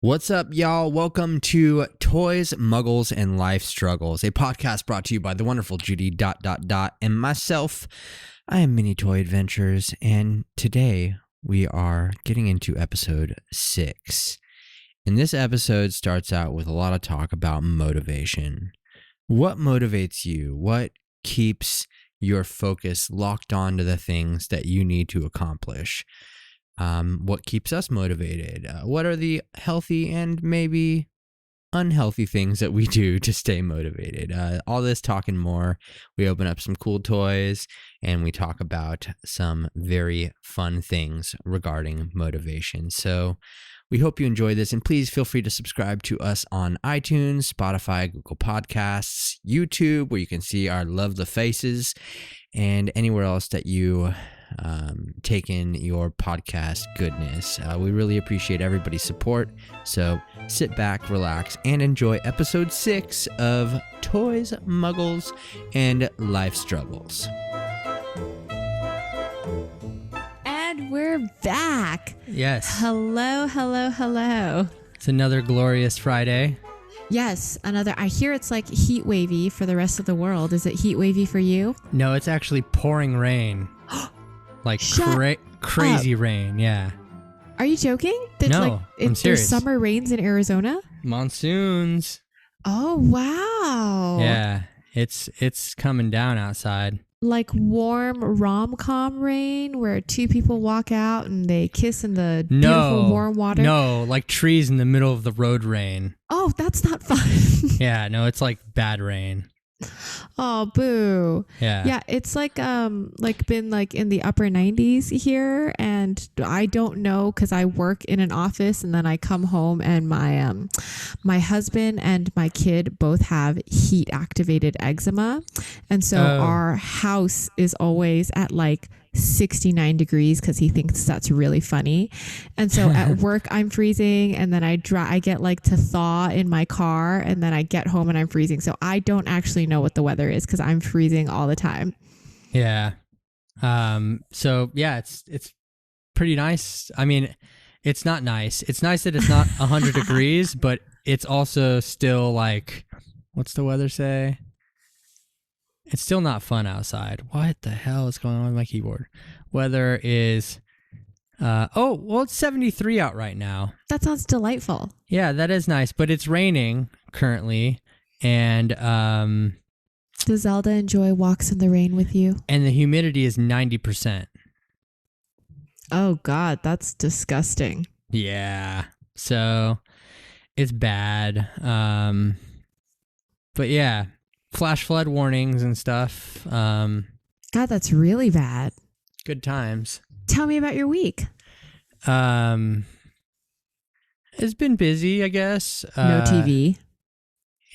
What's up, y'all? Welcome to Toys, Muggles, and Life Struggles, a podcast brought to you by the wonderful Judy ... and myself. I am Mini Toy Adventures, and today we are getting into episode 6. And this episode starts out with a lot of talk about motivation. What motivates you? What keeps your focus locked onto the things that you need to accomplish? What keeps us motivated? What are the healthy and maybe unhealthy things that we do to stay motivated? All this talk and more. We open up some cool toys and we talk about some very fun things regarding motivation. So we hope you enjoy this, and please feel free to subscribe to us on iTunes, Spotify, Google Podcasts, YouTube, where you can see our lovely faces, and anywhere else that you take in your podcast goodness. We really appreciate everybody's support. So sit back, relax, and enjoy episode 6 of Toys, Muggles, and Life Struggles. And we're back. Yes. Hello. It's another glorious Friday. Yes, another. I hear it's like heat wavy for the rest of the world. Is it heat wavy for you? No, it's actually pouring rain. Like crazy rain, yeah. Are you joking? No, I'm serious. There's summer rains in Arizona? Monsoons. Oh, wow. Yeah, it's coming down outside. Like warm rom-com rain where two people walk out and they kiss in the beautiful warm water? No, like trees in the middle of the road rain. Oh, that's not fun. Yeah, no, it's like bad rain. Oh, boo. Yeah, it's like been like in the upper 90s here, and I don't know because I work in an office and then I come home and my husband and my kid both have heat activated eczema, and so our house is always at like 69 degrees because he thinks that's really funny. And so at work I'm freezing, and then I get like to thaw in my car, and then I get home and I'm freezing. So I don't actually know what the weather is because I'm freezing all the time. Yeah. So yeah, it's pretty nice. I mean, it's not nice. It's nice that it's not 100 degrees, but it's also still like, what's the weather say? It's still not fun outside. What the hell is going on with my keyboard? Weather is, it's 73 out right now. That sounds delightful. Yeah, that is nice, but it's raining currently, and does Zelda enjoy walks in the rain with you? And the humidity is 90%. Oh God, that's disgusting. Yeah, so it's bad. But yeah. Flash flood warnings and stuff. God, that's really bad. Good times. Tell me about your week. It's been busy, I guess. No TV.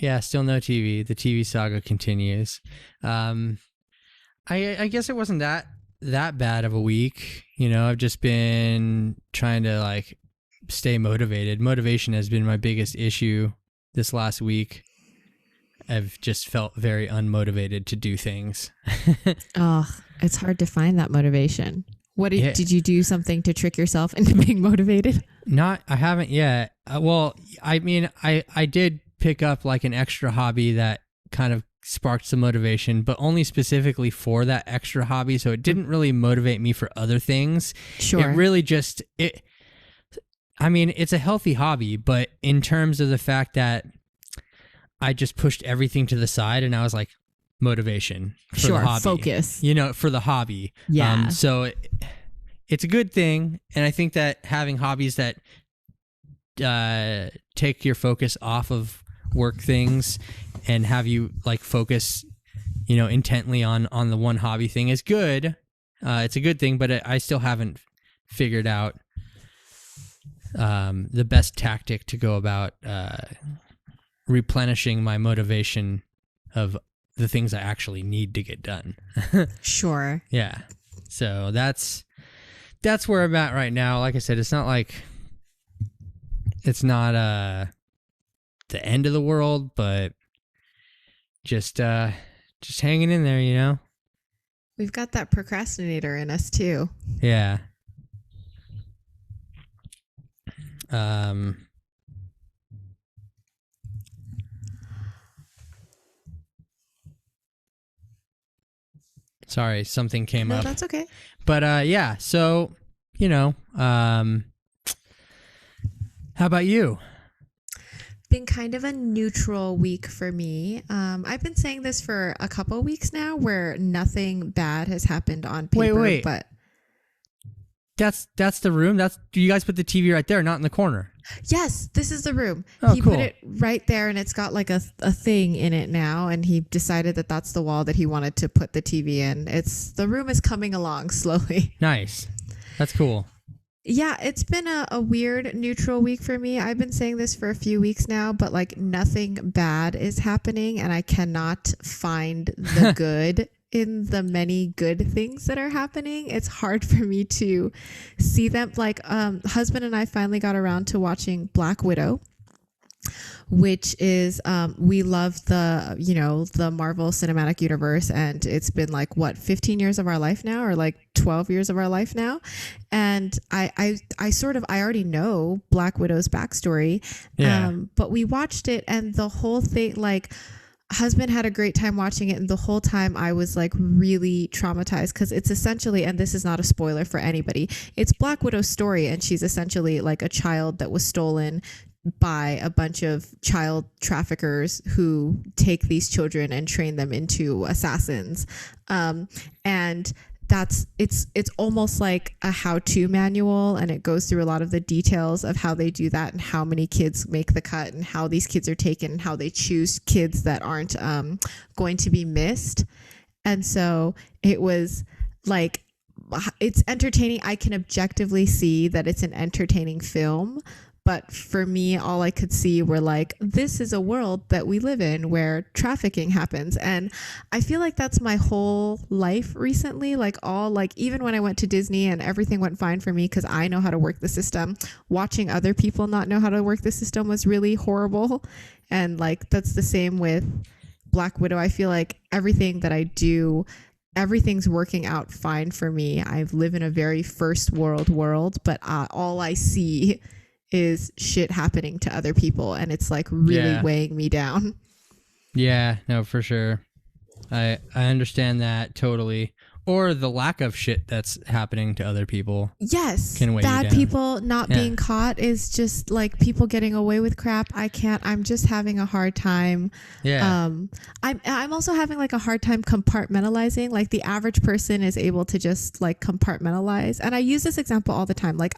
Yeah, still no TV. The TV saga continues. I guess it wasn't that bad of a week. You know, I've just been trying to like stay motivated. Motivation has been my biggest issue this last week. I've just felt very unmotivated to do things. Oh, it's hard to find that motivation. Did you do something to trick yourself into being motivated? I haven't yet. I did pick up like an extra hobby that kind of sparked some motivation, but only specifically for that extra hobby. So it didn't really motivate me for other things. Sure. It really just, it's a healthy hobby, but in terms of the fact that I just pushed everything to the side and I was like, motivation for the hobby. Focus. For the hobby. Yeah. So it's a good thing. And I think that having hobbies that take your focus off of work things and have you like focus, intently on the one hobby thing is good. It's a good thing, but I still haven't figured out the best tactic to go about replenishing my motivation of the things I actually need to get done. Sure. Yeah. So that's where I'm at right now. Like I said, it's not the end of the world, but just hanging in there, We've got that procrastinator in us too. Yeah. Sorry, something came up. No, that's okay. But yeah, so, how about you? Been kind of a neutral week for me. I've been saying this for a couple weeks now where nothing bad has happened on paper. Wait. But That's the room? You guys put the TV right there, not in the corner? Yes, this is the room. Oh, he cool. put it right there, and it's got like a thing in it now, and he decided that that's the wall that he wanted to put the TV in. The room is coming along slowly. Nice. That's cool. Yeah, it's been a weird neutral week for me. I've been saying this for a few weeks now, but like nothing bad is happening, and I cannot find the good in the many good things that are happening. It's hard for me to see them. Like, husband and I finally got around to watching Black Widow, which is we love the Marvel Cinematic Universe, and it's been like 15 years of our life now, or like 12 years of our life now. And I already know Black Widow's backstory. Yeah. But we watched it, and the whole thing, like, husband had a great time watching it, and the whole time I was like really traumatized, because it's essentially, and this is not a spoiler for anybody, it's Black Widow's story, and she's essentially like a child that was stolen by a bunch of child traffickers who take these children and train them into assassins. And it's almost like a how-to manual, and it goes through a lot of the details of how they do that, and how many kids make the cut, and how these kids are taken, and how they choose kids that aren't going to be missed. And so it was like, it's entertaining. I can objectively see that it's an entertaining film. But for me, all I could see were like, this is a world that we live in where trafficking happens. And I feel like that's my whole life recently. Like, even when I went to Disney and everything went fine for me because I know how to work the system, watching other people not know how to work the system was really horrible. And like, that's the same with Black Widow. I feel like everything that I do, everything's working out fine for me. I live in a very first world, but all I see is shit happening to other people, and it's like really weighing me down. Yeah, no, for sure. I understand that totally. Or the lack of shit that's happening to other people. Yes. Can weigh you bad down. People not being caught is just like people getting away with crap. I'm just having a hard time. Yeah. I'm also having like a hard time compartmentalizing. Like, the average person is able to just like compartmentalize. And I use this example all the time. Like,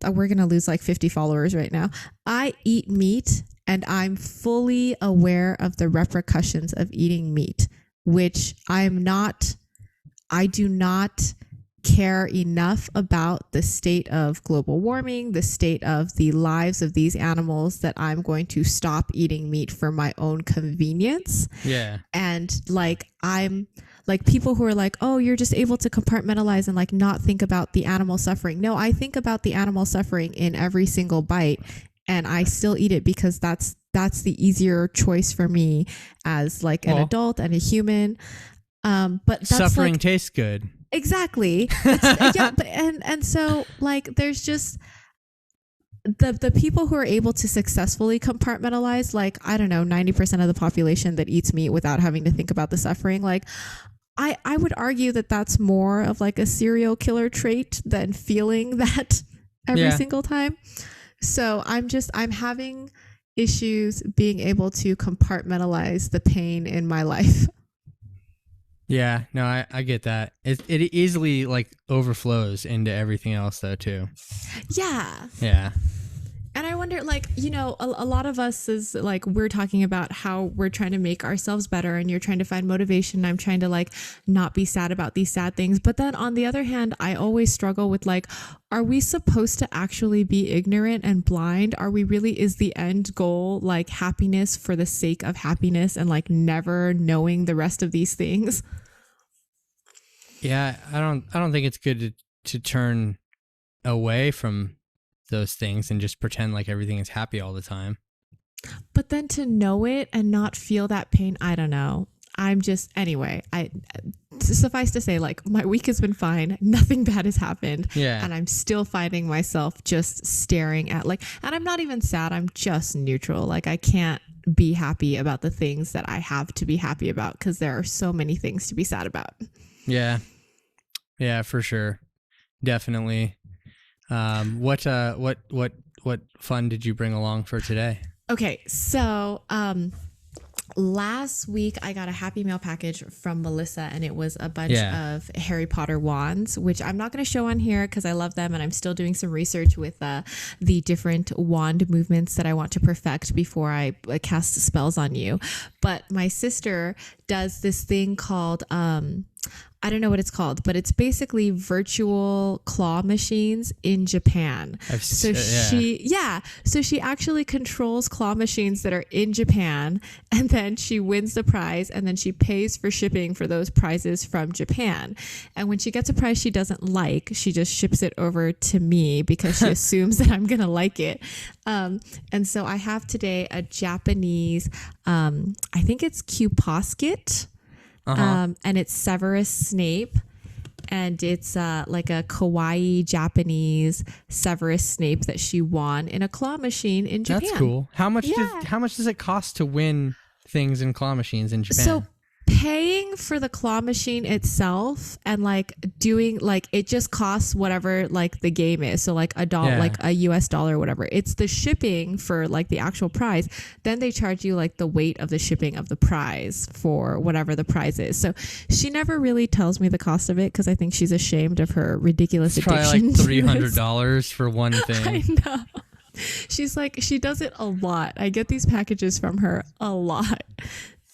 we're going to lose like 50 followers right now. I eat meat, and I'm fully aware of the repercussions of eating meat, which I do not care enough about the state of global warming, the state of the lives of these animals, that I'm going to stop eating meat for my own convenience. Yeah. And like, I'm like, people who are like, oh, you're just able to compartmentalize and like not think about the animal suffering. No, I think about the animal suffering in every single bite, and I still eat it because that's the easier choice for me as like an adult and a human. But that's suffering like, tastes good. Exactly. And so like, there's just the people who are able to successfully compartmentalize, like, I don't know, 90% of the population that eats meat without having to think about the suffering. Like, I would argue that that's more of like a serial killer trait than feeling that every single time. So I'm having issues being able to compartmentalize the pain in my life. Yeah, no, I get that. It easily like overflows into everything else though too. Yeah. Yeah. And I wonder, like, a lot of us is like, we're talking about how we're trying to make ourselves better, and you're trying to find motivation. I'm trying to like not be sad about these sad things. But then on the other hand, I always struggle with like, are we supposed to actually be ignorant and blind? Are we really, is the end goal like happiness for the sake of happiness and like never knowing the rest of these things? Yeah, I don't think it's good to turn away from those things and just pretend like everything is happy all the time. But then to know it and not feel that pain, I don't know. Anyway, suffice to say, like, my week has been fine. Nothing bad has happened. Yeah. And I'm still finding myself just staring at like, and I'm not even sad. I'm just neutral. Like, I can't be happy about the things that I have to be happy about, because there are so many things to be sad about. Yeah. Yeah, for sure. Definitely. What fun did you bring along for today? Okay, so last week I got a Happy Meal package from Melissa, and it was a bunch of Harry Potter wands, which I'm not going to show on here because I love them, and I'm still doing some research with the different wand movements that I want to perfect before I cast spells on you. But my sister does this thing called I don't know what it's called, but it's basically virtual claw machines in Japan. So she actually controls claw machines that are in Japan, and then she wins the prize, and then she pays for shipping for those prizes from Japan. And when she gets a prize she doesn't like, she just ships it over to me because she assumes that I'm going to like it. And so I have today a Japanese, I think it's Cuposket. And it's Severus Snape, and it's like a kawaii Japanese Severus Snape that she won in a claw machine in Japan. That's cool. How much does it cost to win things in claw machines in Japan? So paying for the claw machine itself and like doing like it just costs whatever like the game is, so like $1 like a US dollar or whatever. It's the shipping for like the actual prize, then they charge you like the weight of the shipping of the prize for whatever the prize is. So she never really tells me the cost of it because I think she's ashamed of her ridiculous addiction. Probably like $300 for one thing. I know. She's like, she does it a lot. I get these packages from her a lot.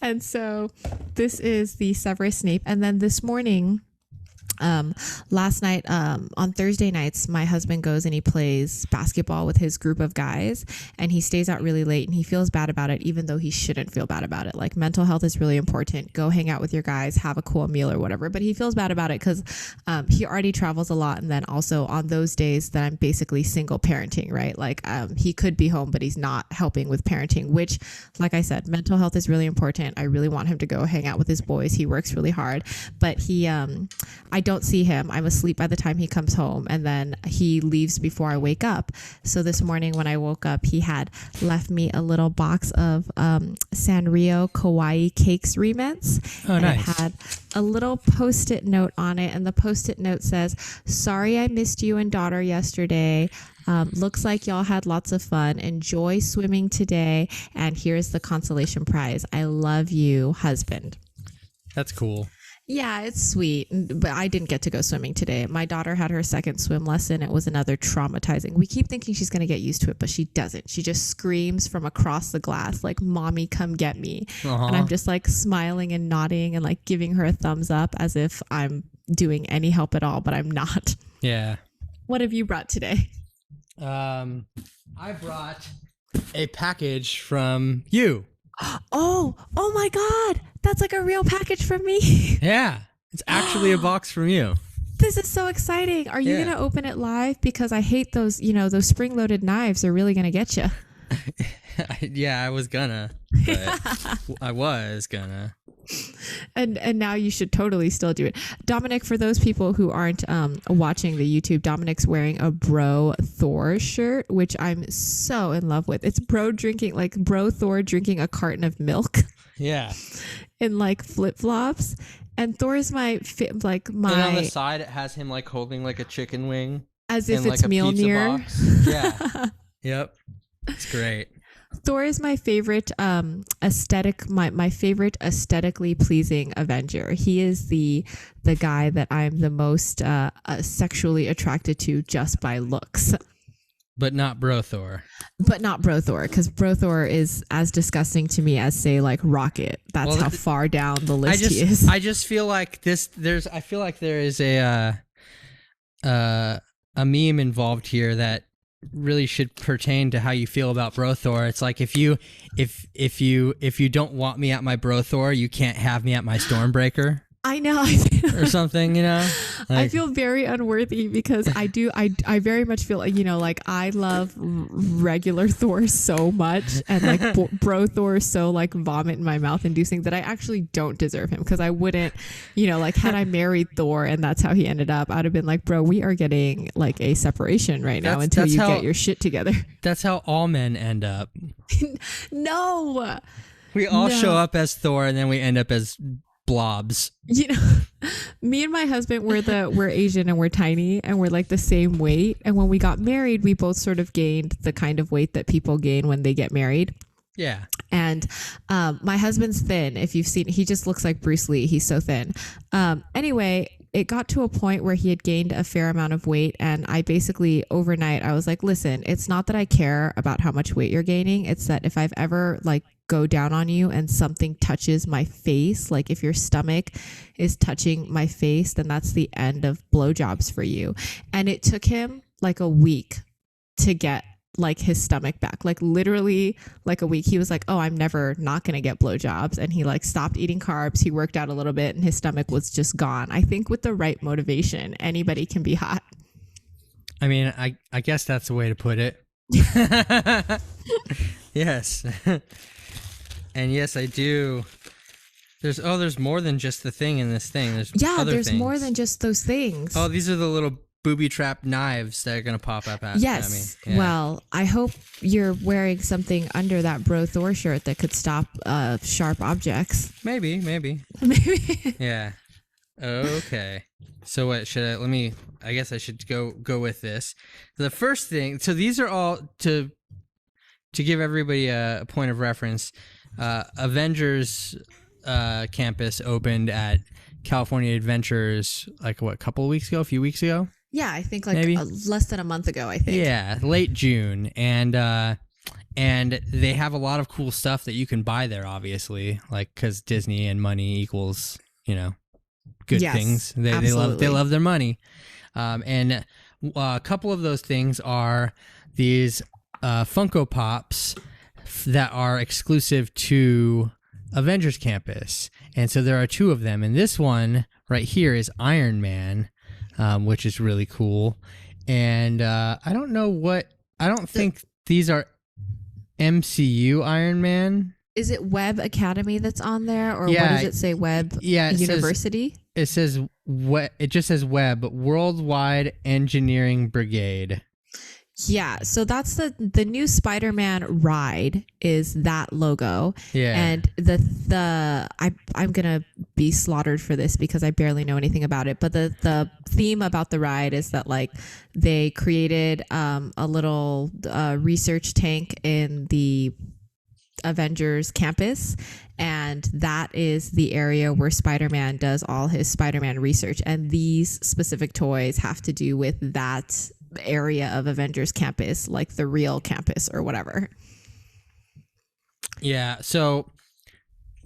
And so this is the Severus Snape. And then this morning, last night, on Thursday nights, my husband goes and he plays basketball with his group of guys, and he stays out really late, and he feels bad about it, even though he shouldn't feel bad about it. Like, mental health is really important. Go hang out with your guys, have a cool meal or whatever. But he feels bad about it because he already travels a lot. And then also on those days that I'm basically single parenting, right? Like, he could be home, but he's not helping with parenting, which, like I said, mental health is really important. I really want him to go hang out with his boys. He works really hard, but I don't see him. I'm asleep by the time he comes home, and then he leaves before I wake up. So this morning when I woke up, he had left me a little box of Sanrio Kawaii Cakes remints. Oh, nice. It had a little post-it note on it, and the post-it note says, "Sorry I missed you and daughter yesterday. Looks like y'all had lots of fun. Enjoy swimming today, and here's the consolation prize. I love you, husband." That's cool. Yeah, it's sweet, but I didn't get to go swimming today. My daughter had her second swim lesson. It was another traumatizing. We keep thinking she's going to get used to it, but she doesn't. She just screams from across the glass, like, "Mommy, come get me." And I'm just like smiling and nodding and like giving her a thumbs up as if I'm doing any help at all, but I'm not. Yeah. What have you brought today? I brought a package from you. Oh my God. That's like a real package from me. Yeah. It's actually a box from you. This is so exciting. Are you going to open it live? Because I hate those, those spring-loaded knives are really going to get you. Yeah, I was gonna. But I was gonna. And now you should totally still do it. Dominic, for those people who aren't watching the YouTube, Dominic's wearing a Bro Thor shirt, which I'm so in love with. It's Bro Thor drinking a carton of milk. Yeah. In like flip-flops. And Thor's my. And on the side, it has him like holding like a chicken wing. As if it's Mjolnir. Yeah. Yep. It's great. Thor is my favorite aesthetic, my favorite aesthetically pleasing Avenger. He is the guy that I'm the most sexually attracted to just by looks. But not Bro Thor. But not Bro Thor, because Bro Thor is as disgusting to me as, say, like Rocket. That's how far down the list he is. I just feel like I feel like there is a meme involved here that really should pertain to how you feel about Bro Thor. It's like if you don't want me at my Bro Thor, you can't have me at my Stormbreaker. I know. or something, you know? I feel very unworthy because I very much feel like, you know, like I love regular Thor so much and like bro Thor so like vomit in my mouth inducing that I actually don't deserve him because I wouldn't, you know, like had I married Thor and that's how he ended up, I'd have been like, bro, we are getting like a separation right now until you get your shit together. That's how all men end up. No. We all show up as Thor and then we end up as blobs. You know, me and my husband we're Asian and we're tiny and we're like the same weight, and when we got married we both sort of gained the kind of weight that people gain when they get married. Yeah. And my husband's thin. If you've seen, he just looks like Bruce Lee. He's so thin. Anyway, it got to a point where he had gained a fair amount of weight, and I basically overnight I was like, listen, it's not that I care about how much weight you're gaining, it's that if I've ever like go down on you and something touches my face, like if your stomach is touching my face, then that's the end of blowjobs for you. And it took him like a week to get like his stomach back, like literally like a week. He was like, oh, I'm never not gonna get blowjobs, and he like stopped eating carbs, he worked out a little bit, and his stomach was just gone. I think with the right motivation anybody can be hot. I mean, I guess that's the way to put it. Yes. And yes, I do. There's more than just the thing in this thing. There's there's more than just those things. Oh, these are the little booby trap knives that are gonna pop up at me. Yes. Yeah. Well, I hope you're wearing something under that Bro Thor shirt that could stop sharp objects. Maybe. Maybe. Yeah. Okay. So what should I guess I should go with this. The first thing, so these are all to give everybody a point of reference. Avengers campus opened at California Adventures like a few weeks ago. Yeah, I think like maybe less than a month ago, I think. Yeah, late June. And they have a lot of cool stuff that you can buy there, obviously, like because Disney and money equals, you know, good things. They love their money. And a couple of those things are these Funko Pops that are exclusive to Avengers Campus. And so there are two of them. And this one right here is Iron Man, which is really cool. And I don't think these are MCU Iron Man. Is it Web Academy that's on there? Or what does it say? Web University? It just says Web, Worldwide Engineering Brigade. Yeah, so that's the new Spider-Man ride is that logo. Yeah. And I'm gonna be slaughtered for this because I barely know anything about it. But the theme about the ride is that like they created a little research tank in the Avengers campus, and that is the area where Spider-Man does all his Spider-Man research. And these specific toys have to do with that area of Avengers campus, like the real campus or whatever. Yeah, so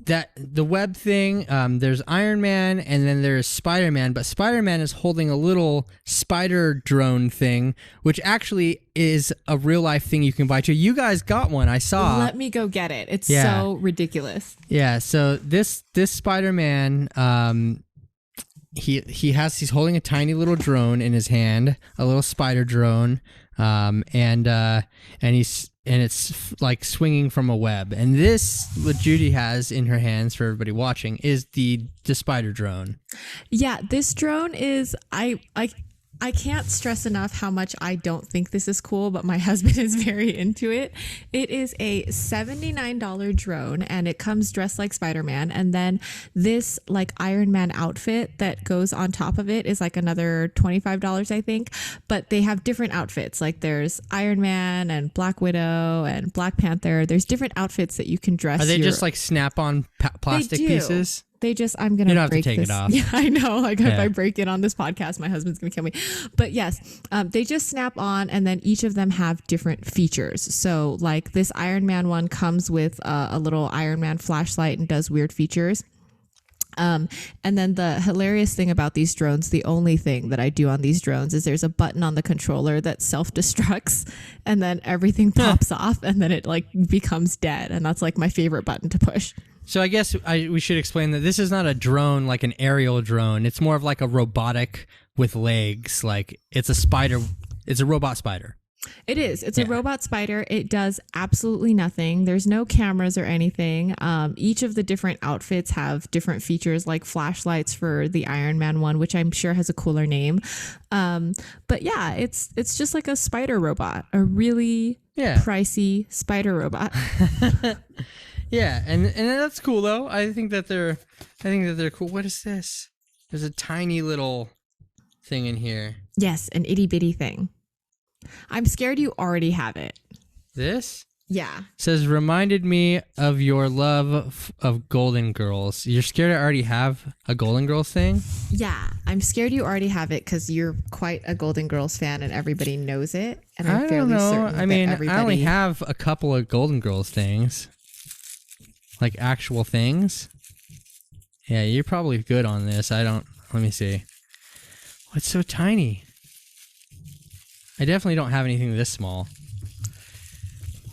that the web thing, there's Iron Man and then there's Spider-Man, but Spider-Man is holding a little spider drone thing, which actually is a real life thing you can buy too. You guys got one, I saw. Let me go get it. It's so ridiculous. Yeah, so this Spider-Man, he's holding a tiny little drone in his hand, a little spider drone, and it's like swinging from a web. And this, what Judy has in her hands for everybody watching, is the spider drone. Yeah, this drone is I can't stress enough how much I don't think this is cool, but my husband is very into it. It is a $79 drone, and it comes dressed like Spider-Man. And then this like Iron Man outfit that goes on top of it is like another $25, I think. But they have different outfits. Like there's Iron Man and Black Widow and Black Panther. There's different outfits that you can dress. Are they just like snap-on plastic pieces? They just, I'm going to break take this. it off. Yeah, I know. Like if I break it on this podcast, my husband's going to kill me. But yes, they just snap on, and then each of them have different features. So like this Iron Man one comes with a little Iron Man flashlight and does weird features. And then the hilarious thing about these drones, the only thing that I do on these drones is there's a button on the controller that self-destructs, and then everything pops off, and then it like becomes dead. And that's like my favorite button to push. So I guess we should explain that this is not a drone like an aerial drone. It's more of like a robotic with legs. Like it's a spider. It's a robot spider. It is. It's a robot spider. It does absolutely nothing. There's no cameras or anything. Each of the different outfits have different features, like flashlights for the Iron Man one, which I'm sure has a cooler name. But yeah, it's just like a spider robot, a really pricey spider robot. Yeah, and that's cool though. I think that they're cool. What is this? There's a tiny little thing in here. Yes, an itty bitty thing. I'm scared you already have it. This? Yeah. Says, reminded me of your love of Golden Girls. You're scared I already have a Golden Girls thing? Yeah. I'm scared you already have it because you're quite a Golden Girls fan and everybody knows it. And I'm fairly certain I mean, I only have a couple of Golden Girls things. Like actual things. Yeah, you're probably good on this. Let me see. Oh, it's so tiny. I definitely don't have anything this small.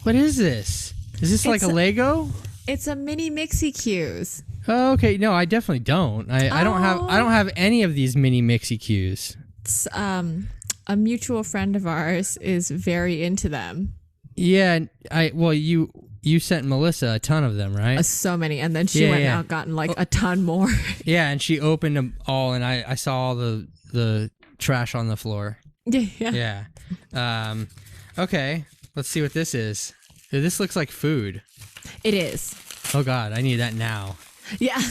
What is this? Is this like a Lego? It's a mini Mixie Q's. Oh, okay. No, I definitely don't. I don't have any of these mini Mixie Q's. It's, a mutual friend of ours is very into them. Yeah, you sent Melissa a ton of them, right? So many, and then she went out and gotten like a ton more. Yeah, and she opened them all, and I saw all the trash on the floor. Yeah. Okay, let's see what this is. This looks like food. It is. Oh God, I need that now. Yeah.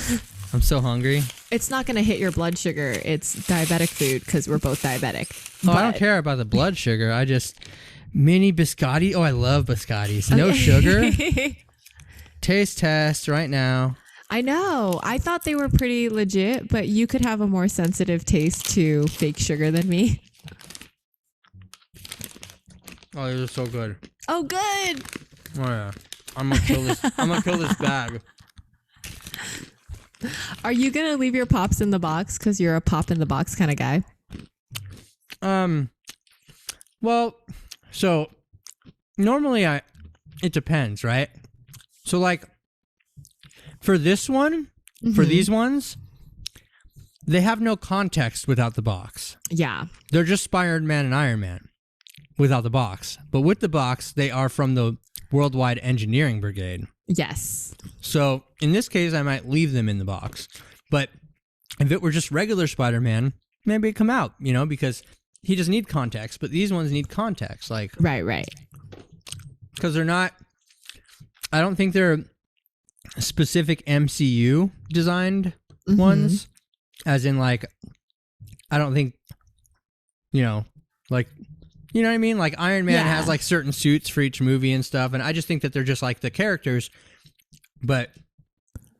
I'm so hungry. It's not going to hit your blood sugar. It's diabetic food because we're both diabetic. Oh, I don't care about the blood sugar. I just... Mini biscotti. Oh, I love biscottis. No sugar. Taste test right now. I know. I thought they were pretty legit, but you could have a more sensitive taste to fake sugar than me. Oh, these are so good. Oh, good. Oh yeah. I'm gonna kill this. I'm gonna kill this bag. Are you gonna leave your pops in the box because you're a pop in the box kind of guy? Well, so normally it depends, right? So like for this one, for these ones, they have no context without the box. Yeah. They're just Spider-Man and Iron Man without the box. But with the box, they are from the Worldwide Engineering Brigade. Yes. So in this case, I might leave them in the box. But if it were just regular Spider-Man, maybe it'd come out, because he doesn't need context. But these ones need context. Like Right. Because they're not, I don't think they're specific MCU designed ones. As in like, I don't think, like... You know what I mean? Like Iron Man has like certain suits for each movie and stuff, and I just think that they're just like the characters, but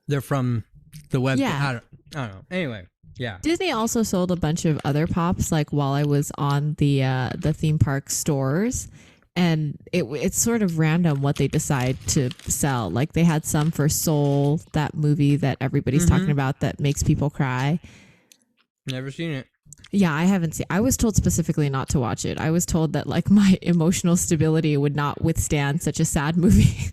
they're from the web. Yeah. I don't know. Anyway, yeah. Disney also sold a bunch of other pops like while I was on the theme park stores, and it's sort of random what they decide to sell. Like they had some for Soul, that movie that everybody's talking about that makes people cry. Never seen it. Yeah, I haven't seen. I was told specifically not to watch it. I was told that like my emotional stability would not withstand such a sad movie.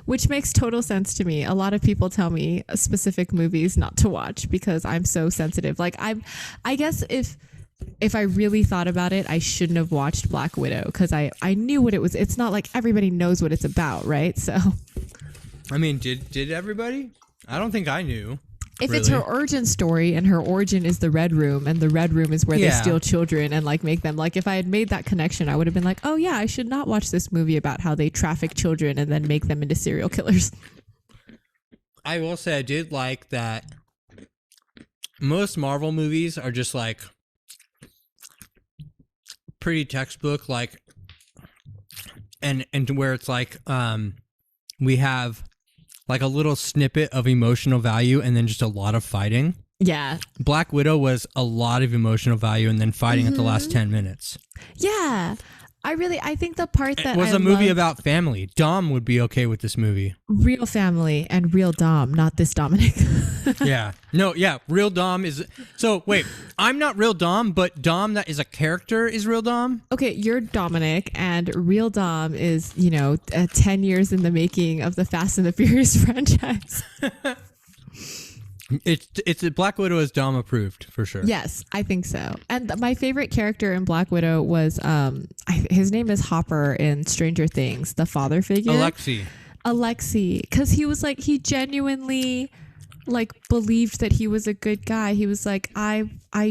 Which makes total sense to me. A lot of people tell me specific movies not to watch because I'm so sensitive. Like I guess if I really thought about it, I shouldn't have watched Black Widow because I knew what it was. It's not like everybody knows what it's about, right? So I mean, did everybody? I don't think I knew. If it's her origin story and her origin is the Red Room and the Red Room is where they steal children and like make them, like if I had made that connection, I would have been like, oh yeah, I should not watch this movie about how they traffic children and then make them into serial killers. I will say I did like that most Marvel movies are just like pretty textbook, like and where it's like we have like a little snippet of emotional value and then just a lot of fighting. Yeah. Black Widow was a lot of emotional value and then fighting at the last 10 minutes. Yeah. I think the part that it was a movie about family. Dom would be okay with this movie. Real family and real Dom, not this Dominic. Yeah. No, yeah. Real Dom is... So, wait. I'm not real Dom, but Dom that is a character is real Dom? Okay, you're Dominic, and real Dom is, 10 years in the making of the Fast and the Furious franchise. It's Black Widow is Dom approved, for sure. Yes, I think so. And my favorite character in Black Widow was, his name is Hopper in Stranger Things, the father figure. Alexei. Because he was like, he genuinely... believed that he was a good guy. He was like, I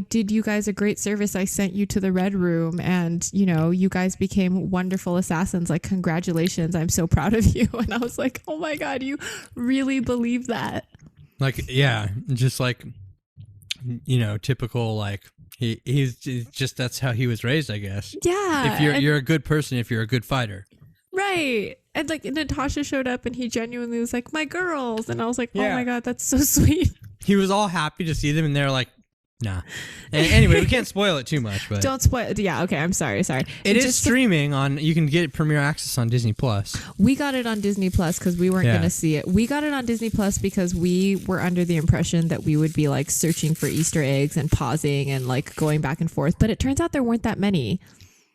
did you guys a great service. I sent you to the Red Room and, you guys became wonderful assassins. Like, congratulations. I'm so proud of you. And I was like, oh my God, you really believe that? Like, yeah, just like, typical, like, he's just, that's how he was raised, I guess. Yeah. If you're a good person, if you're a good fighter. Right. And like Natasha showed up and he genuinely was like, my girls. And I was like, oh my God, that's so sweet. He was all happy to see them and they're like, nah. And anyway, we can't spoil it too much, but don't spoil it. Yeah. Okay. I'm sorry. It is streaming on, you can get Premiere Access on Disney Plus. We got it on Disney Plus because we weren't going to see it. We got it on Disney Plus because we were under the impression that we would be like searching for Easter eggs and pausing and like going back and forth. But it turns out there weren't that many.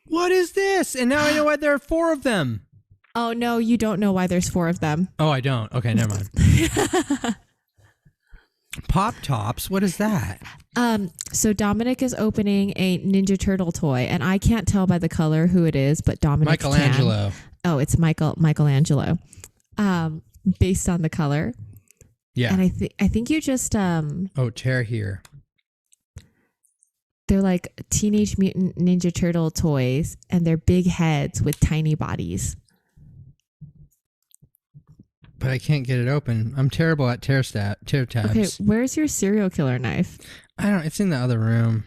What is this? And now I know why there are 4 of them. Oh, no, you don't know why there's 4 of them. Oh, I don't. Okay, never mind. Pop Tops? What is that? So Dominic is opening a Ninja Turtle toy, and I can't tell by the color who it is, but Dominic Michelangelo. can. Oh, it's Michelangelo. Based on the color. Yeah. And I think you just... Oh, tear here. They're like Teenage Mutant Ninja Turtle toys, and they're big heads with tiny bodies. But I can't get it open. I'm terrible at tear tabs. Okay, where's your serial killer knife? I don't. It's in the other room.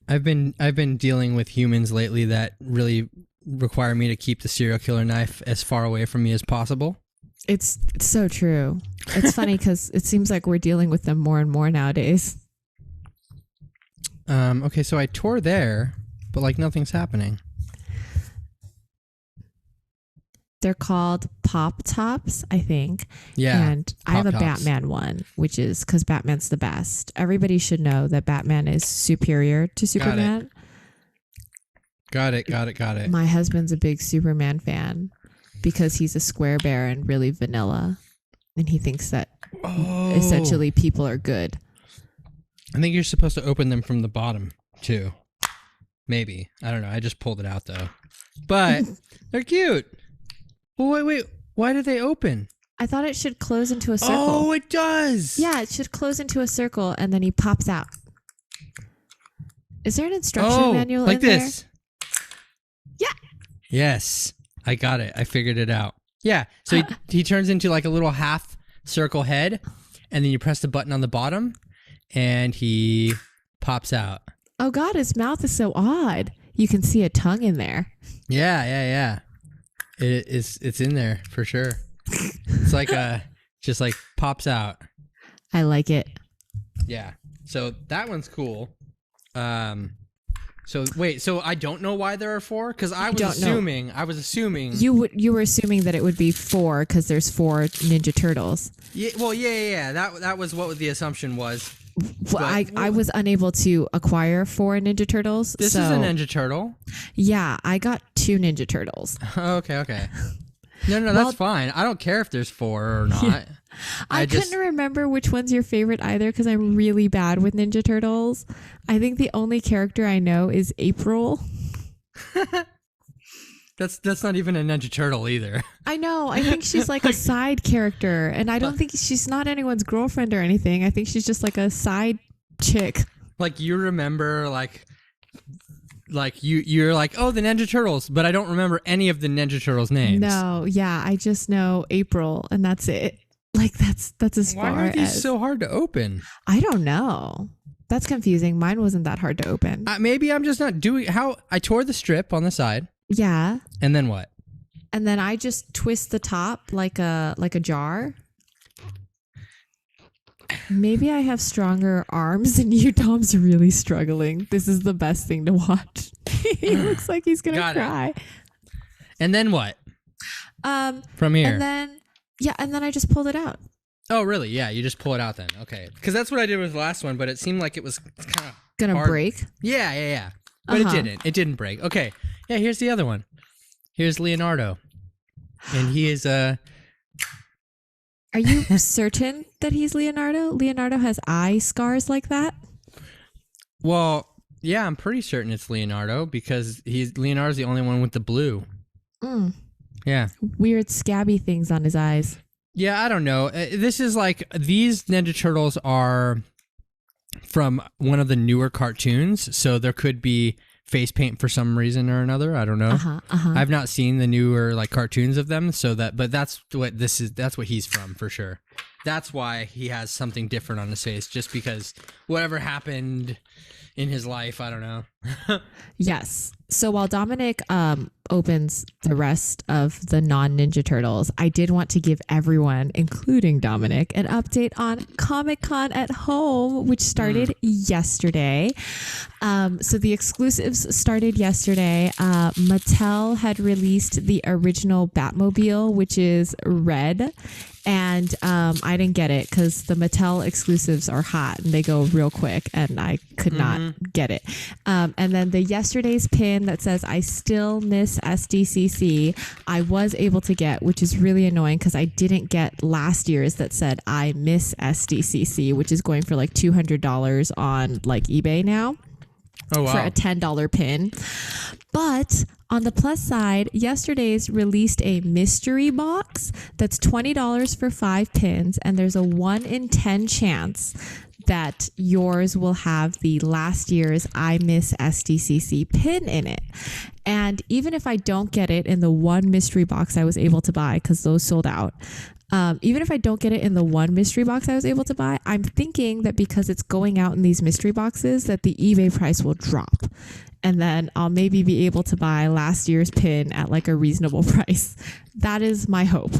I've been dealing with humans lately that really require me to keep the serial killer knife as far away from me as possible. It's so true. It's funny because it seems like we're dealing with them more and more nowadays. Okay, so I tore there, but like nothing's happening. They're called Pop Tops, I think. Yeah. And I have a Batman one, which is because Batman's the best. Everybody should know that Batman is superior to Superman. Got it. My husband's a big Superman fan because he's a square bear and really vanilla. And he thinks that essentially people are good. I think you're supposed to open them from the bottom, too. Maybe. I don't know. I just pulled it out, though. But they're cute. Well, wait. Why do they open? I thought it should close into a circle. Oh, it does. Yeah, it should close into a circle, and then he pops out. Is there an instruction manual like in there? this? Yeah. Yes. I got it. I figured it out. Yeah. So he turns into like a little half circle head, and then you press the button on the bottom, and he pops out. Oh, God, his mouth is so odd. You can see a tongue in there. Yeah. It's in there for sure. It's like just like pops out. I like it. Yeah. So that one's cool. So wait, so I don't know why there are 4 because I was assuming you were assuming that it would be 4 because there's 4 Ninja Turtles. Yeah. Well, yeah. That was what the assumption was. Well, I was unable to acquire 4 Ninja Turtles. This is a Ninja Turtle. Yeah, I got 2 Ninja Turtles. Okay. No, that's fine. I don't care if there's 4 or not. Yeah. I couldn't remember which one's your favorite either because I'm really bad with Ninja Turtles. I think the only character I know is April. That's not even a Ninja Turtle either. I know. I think she's like a side character, and I don't think she's not anyone's girlfriend or anything. I think she's just like a side chick. Like you remember, like you're like, oh, the Ninja Turtles, but I don't remember any of the Ninja Turtles' names. No, yeah, I just know April, and that's it. Like that's as far as. Why are these so hard to open? I don't know. That's confusing. Mine wasn't that hard to open. Maybe I'm just not doing how I tore the strip on the side. Yeah. And then what? And then I just twist the top like a jar. Maybe I have stronger arms and you, Dom's really struggling. This is the best thing to watch. He looks like he's gonna cry. And then what? From here. And then I just pulled it out. Oh, really? Yeah, you just pull it out then. Okay. Because that's what I did with the last one, but it seemed like it was kind of gonna break. Yeah. But it didn't. It didn't break. Okay. Yeah, here's the other one. Here's Leonardo. And he is Are you certain that he's Leonardo? Leonardo has eye scars like that? Well, yeah, I'm pretty certain it's Leonardo because Leonardo's the only one with the blue. Mm. Yeah. Weird scabby things on his eyes. Yeah, I don't know. This is like, these Ninja Turtles are from one of the newer cartoons, so there could be face paint for some reason or another. I don't know. I've not seen the newer like cartoons of them, but that's what this is. That's what he's from for sure. That's why he has something different on his face, just because whatever happened in his life, I don't know. Yes. So while Dominic opens the rest of the non-Ninja Turtles, I did want to give everyone, including Dominic, an update on Comic-Con at Home, which started yesterday. So the exclusives started yesterday. Mattel had released the original Batmobile, which is red. And I didn't get it because the Mattel exclusives are hot and they go real quick, and I could not get it. And then the yesterday's pin that says I still miss SDCC, I was able to get, which is really annoying because I didn't get last year's that said I miss SDCC, which is going for like $200 on like eBay now. Oh, wow. For a $10 pin. But on the plus side, yesterday's released a mystery box that's $20 for 5 pins, and there's a 1 in 10 chance that yours will have the last year's I Miss SDCC pin in it. And even if I don't get it in the one mystery box I was able to buy, because those sold out, even if I don't get it in the one mystery box I was able to buy, I'm thinking that because it's going out in these mystery boxes that the eBay price will drop. And then I'll maybe be able to buy last year's pin at like a reasonable price. That is my hope.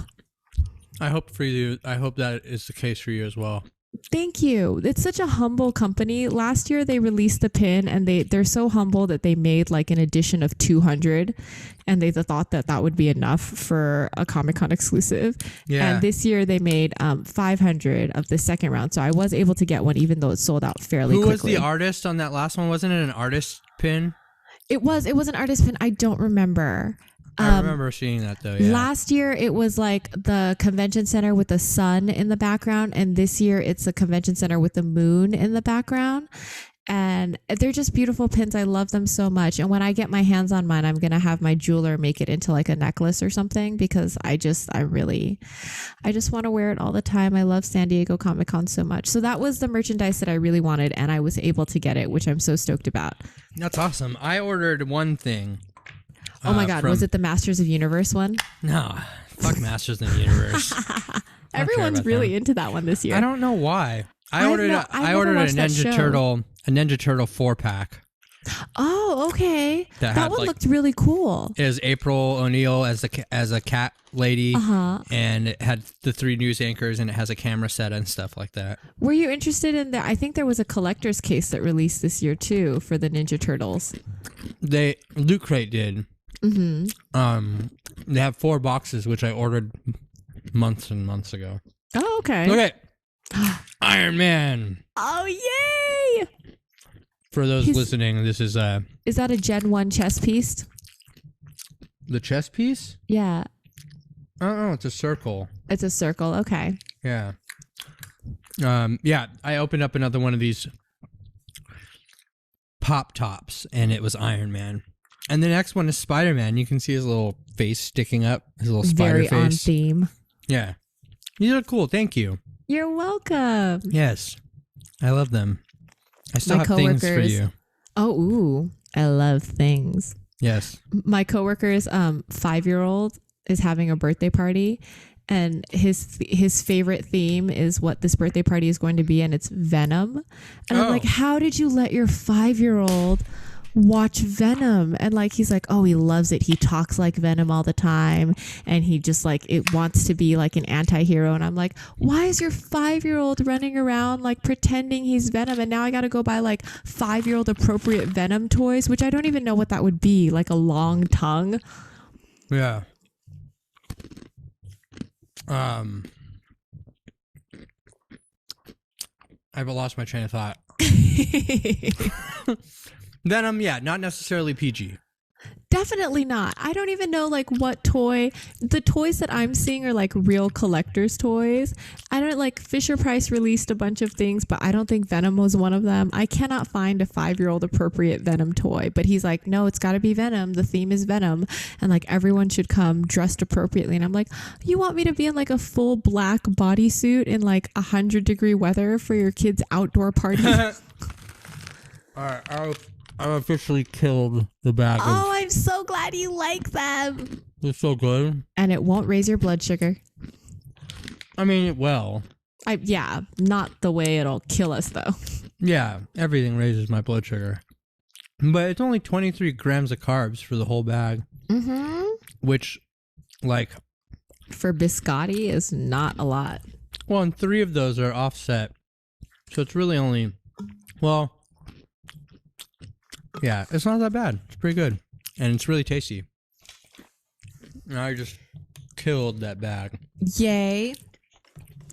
I hope for you. I hope that is the case for you as well. Thank you. It's such a humble company. Last year they released the pin and they're so humble that they made like an edition of 200 and they thought that would be enough for a Comic-Con exclusive. Yeah. And this year they made 500 of the second round. So I was able to get one even though it sold out fairly quickly. Who was the artist on that last one? Wasn't it an artist pin? It was an artist pin. I don't remember. I remember seeing that though. Yeah. Last year it was like the convention center with the sun in the background, and this year it's a convention center with the moon in the background. And they're just beautiful pins. I love them so much. And when I get my hands on mine, I'm gonna have my jeweler make it into like a necklace or something because I just want to wear it all the time. I love San Diego Comic-Con so much. So that was the merchandise that I really wanted, and I was able to get it, which I'm so stoked about. That's awesome. I ordered one thing. Oh my God, was it the Masters of Universe one? No, fuck Masters of the Universe. Everyone's really into that one this year. I don't know why. I ordered a Ninja Turtle 4-pack. Oh, okay. That one looked really cool. It was April O'Neil as a cat lady, and it had the 3 news anchors, and it has a camera set and stuff like that. Were you interested in that? I think there was a collector's case that released this year too for the Ninja Turtles. Loot Crate did. Mm-hmm. They have 4 boxes, which I ordered months and months ago. Oh, okay. Okay. Iron Man. Oh, yay! For those listening, this is that a Gen 1 chess piece? The chess piece? Yeah. Oh, it's a circle. It's a circle. Okay. Yeah. Yeah. I opened up another one of these pop tops, and it was Iron Man. And the next one is Spider-Man. You can see his little face sticking up, his little spider face. Very on theme. Yeah. These are cool. Thank you. You're welcome. Yes. I love them. I still have things for you. Oh, ooh. I love things. Yes. My coworker's 5-year-old is having a birthday party, and his favorite theme is what this birthday party is going to be, and it's Venom. And I'm like, how did you let your 5-year-old watch Venom. And like, he's like, oh, he loves it. He talks like Venom all the time. And he just like, it wants to be like an anti-hero. And I'm like, why is your 5-year-old running around like pretending he's Venom? And now I got to go buy like 5-year-old appropriate Venom toys, which I don't even know what that would be. Like a long tongue. Yeah. I've lost my train of thought. Venom, yeah, not necessarily PG. Definitely not. I don't even know like what toy. The toys that I'm seeing are like real collector's toys. I don't like Fisher-Price released a bunch of things, but I don't think Venom was one of them. I cannot find a 5-year-old appropriate Venom toy, but he's like, no, it's got to be Venom. The theme is Venom. And like everyone should come dressed appropriately. And I'm like, you want me to be in like a full black bodysuit in like 100-degree weather for your kid's outdoor party? All right, I officially killed the bag. Oh, I'm so glad you like them. They're so good. And it won't raise your blood sugar. I mean, it will. Yeah, not the way it'll kill us, though. Yeah, everything raises my blood sugar. But it's only 23 grams of carbs for the whole bag. Mm-hmm. Which, like... for biscotti is not a lot. Well, and 3 of those are offset. So it's really only... Well... Yeah, it's not that bad. It's pretty good. And it's really tasty. And I just killed that bag. Yay.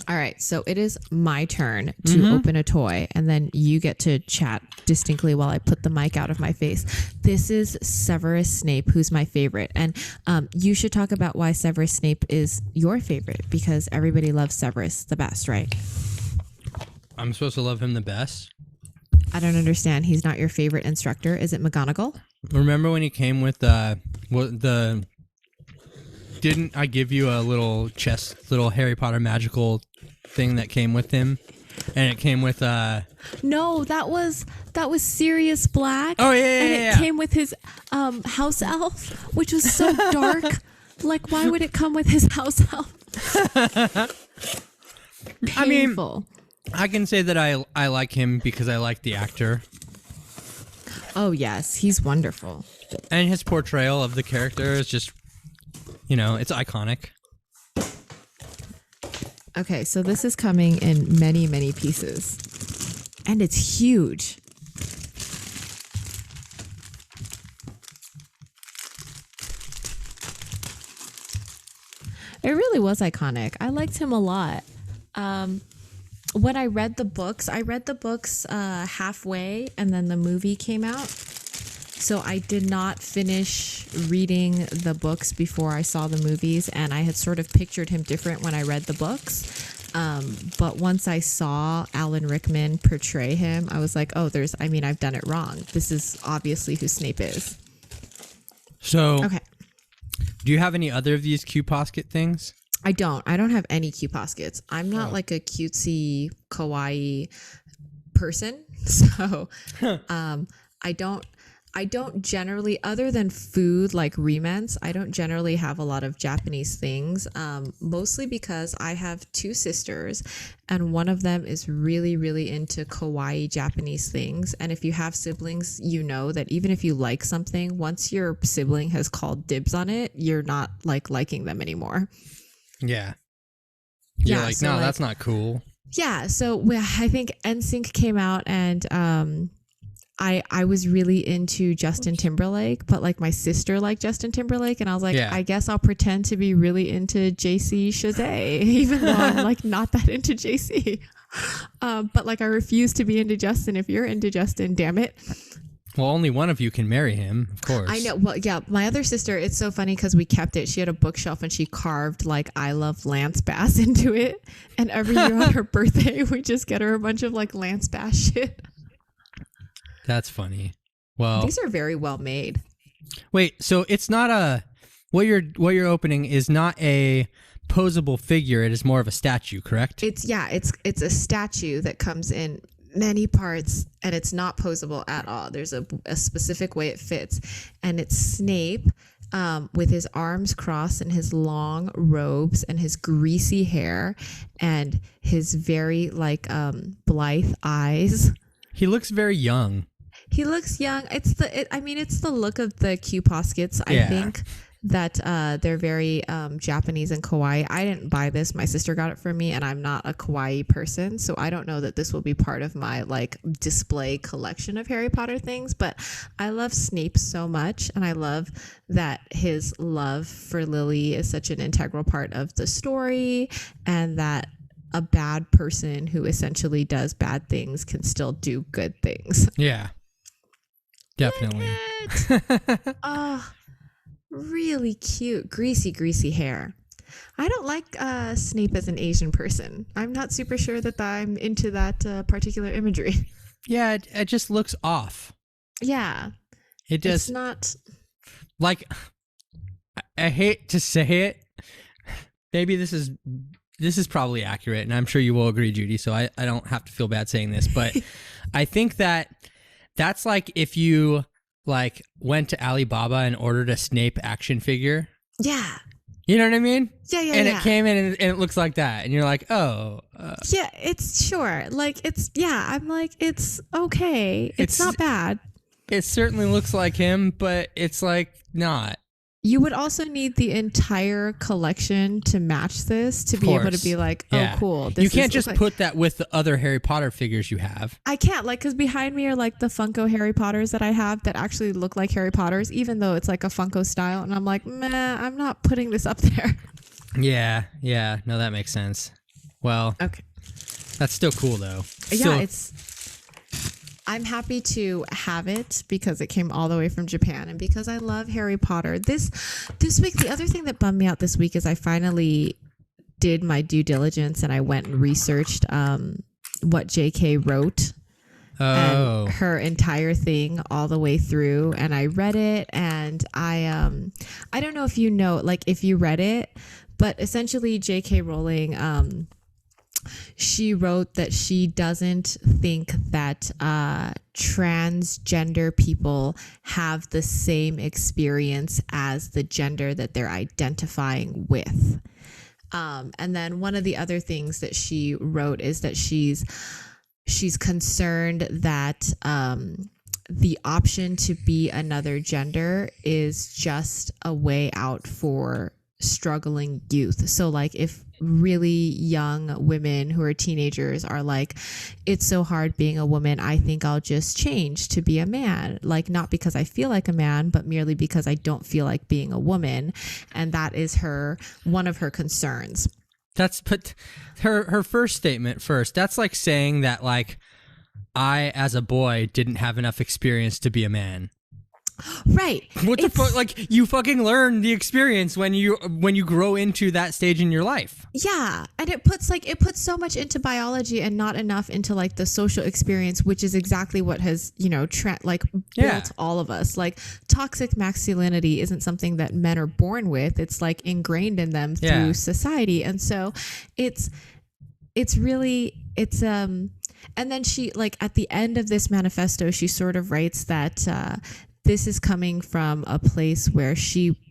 All right, so it is my turn to open a toy, and then you get to chat distinctly while I put the mic out of my face. This is Severus Snape, who's my favorite. And you should talk about why Severus Snape is your favorite, because everybody loves Severus the best, right? I'm supposed to love him the best? I don't understand. He's not your favorite instructor. Is it McGonagall? Remember when he came with didn't I give you a little Harry Potter magical thing that came with him? And it came with No, that was Sirius Black. Oh yeah, and yeah, it came with his house elf, which was so dark. Like, why would it come with his house elf? I mean, Painful. I can say that I like him because I like the actor. Oh, yes. He's wonderful. And his portrayal of the character is just, it's iconic. Okay, so this is coming in many, many pieces. And it's huge. It really was iconic. I liked him a lot. When I read the books halfway, and then the movie came out. So I did not finish reading the books before I saw the movies, and I had sort of pictured him different when I read the books. But once I saw Alan Rickman portray him, I was like, oh, I've done it wrong. This is obviously who Snape is. So, okay. Do you have any other of these Q-Posket things? I don't have any Q-Poskets. I'm not like a cutesy, kawaii person. So I don't generally, other than food like rements, I don't generally have a lot of Japanese things, mostly because I have 2 sisters and one of them is really, really into kawaii Japanese things. And if you have siblings, you know that even if you like something, once your sibling has called dibs on it, you're not like liking them anymore. Yeah. You're like, no, that's not cool. Yeah. So I think NSYNC came out and I was really into Justin Timberlake, but like my sister liked Justin Timberlake, and I was like, I guess I'll pretend to be really into JC Chazé, even though I'm like not that into JC. But like I refuse to be into Justin. If you're into Justin, damn it. Well, only one of you can marry him, of course. I know. Well, yeah, my other sister, it's so funny because we kept it. She had a bookshelf and she carved like I love Lance Bass into it. And every year on her birthday, we just get her a bunch of like Lance Bass shit. That's funny. Well, these are very well made. Wait, so it's not what you're opening is not a posable figure. It is more of a statue, correct? It's a statue that comes in many parts and it's not posable at all. There's a specific way it fits, and it's Snape with his arms crossed and his long robes and his greasy hair and his very like blithe eyes. He looks very young. He looks young. It's the look of the Q poskets, I think, that they're very Japanese and kawaii. I didn't buy this. My sister got it for me, and I'm not a kawaii person, so I don't know that this will be part of my like display collection of Harry Potter things. But I love Snape so much, and I love that his love for Lily is such an integral part of the story, and that a bad person who essentially does bad things can still do good things. Yeah, definitely. Oh, really cute, greasy hair. I don't like Snape as an Asian person. I'm not super sure that I'm into that particular imagery. Yeah, it just looks off. Yeah. It just... It's not... Like, I hate to say it. Maybe this is probably accurate, and I'm sure you will agree, Judy, so I don't have to feel bad saying this, but I think that's like if you... like went to Alibaba and ordered a Snape action figure. Yeah. You know what I mean? Yeah. And it came in and it looks like that. And you're like, oh. Yeah, it's sure. Like, I'm like, it's okay. It's not bad. It certainly looks like him, but it's like not. You would also need the entire collection to match this to be able to be like, oh, cool. You can't just put that with the other Harry Potter figures you have. I can't, like, because behind me are like the Funko Harry Potters that I have that actually look like Harry Potters, even though it's like a Funko style. And I'm like, meh, I'm not putting this up there. Yeah. No, that makes sense. Well, okay. That's still cool though. I'm happy to have it because it came all the way from Japan and because I love Harry Potter. This week, the other thing that bummed me out this week is I finally did my due diligence and I went and researched what JK wrote and her entire thing all the way through. And I read it and I don't know if you know, like if you read it, but essentially JK Rowling, she wrote that she doesn't think that transgender people have the same experience as the gender that they're identifying with. And then one of the other things that she wrote is that she's concerned that the option to be another gender is just a way out for struggling youth. So like if really young women who are teenagers are like, it's so hard being a woman, I think I'll just change to be a man, like not because I feel like a man, but merely because I don't feel like being a woman. And that is one of her concerns. But her first statement first, that's like saying that like I as a boy didn't have enough experience to be a man. Right. What the fuck? Like you fucking learn the experience when you grow into that stage in your life. Yeah, and it puts so much into biology and not enough into like the social experience, which is exactly what has built all of us. Like toxic masculinity isn't something that men are born with; it's like ingrained in them through society, and so it's and then she like at the end of this manifesto, she sort of writes that. This is coming from a place where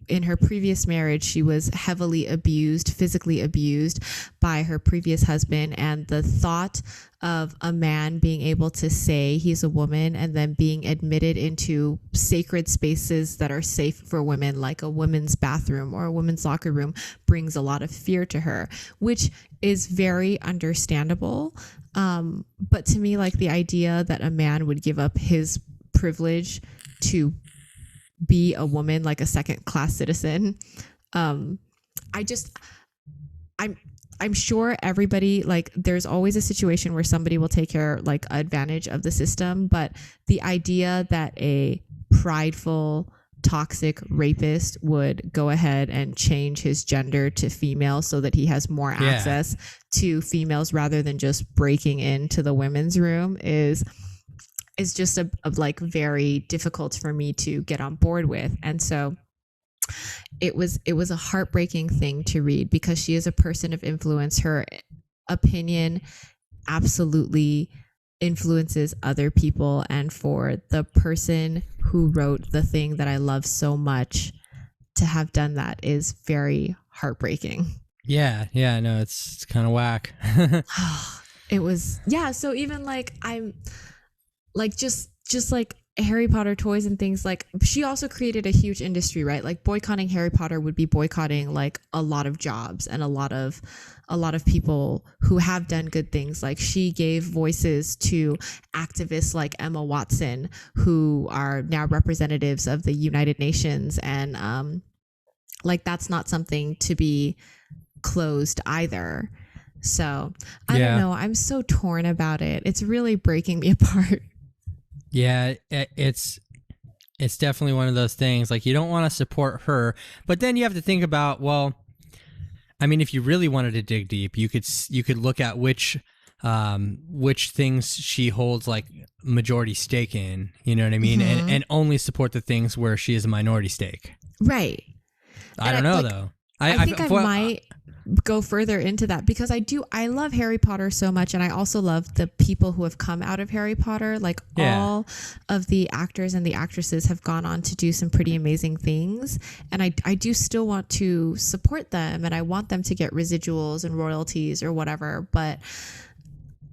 in her previous marriage, she was heavily abused, physically abused by her previous husband. And the thought of a man being able to say he's a woman and then being admitted into sacred spaces that are safe for women, like a women's bathroom or a women's locker room, brings a lot of fear to her, which is very understandable. But to me, like the idea that a man would give up his privilege to be a woman, like a second-class citizen. I'm sure everybody, like there's always a situation where somebody will take advantage of the system, but the idea that a prideful, toxic rapist would go ahead and change his gender to female so that he has more access to females rather than just breaking into the women's room is just a very difficult for me to get on board with. And so it was a heartbreaking thing to read because she is a person of influence. Her opinion absolutely influences other people. And for the person who wrote the thing that I love so much to have done that is very heartbreaking. Yeah. No, it's kind of whack. It was, so even like I'm like just like Harry Potter toys and things, like she also created a huge industry, right? Like boycotting Harry Potter would be boycotting like a lot of jobs and a lot of people who have done good things. Like she gave voices to activists like Emma Watson, who are now representatives of the United Nations, and like that's not something to be closed either. So I don't know. I'm so torn about it. It's really breaking me apart. Yeah, it's definitely one of those things. Like you don't want to support her, but then you have to think about, well, I mean, if you really wanted to dig deep, you could look at which things she holds like majority stake in. You know what I mean? Mm-hmm. And only support the things where she is a minority stake. Right. I don't know though. I think I might go further into that because I love Harry Potter so much, and I also love the people who have come out of Harry Potter. Like all of the actors and the actresses have gone on to do some pretty amazing things, and I do still want to support them, and I want them to get residuals and royalties or whatever, but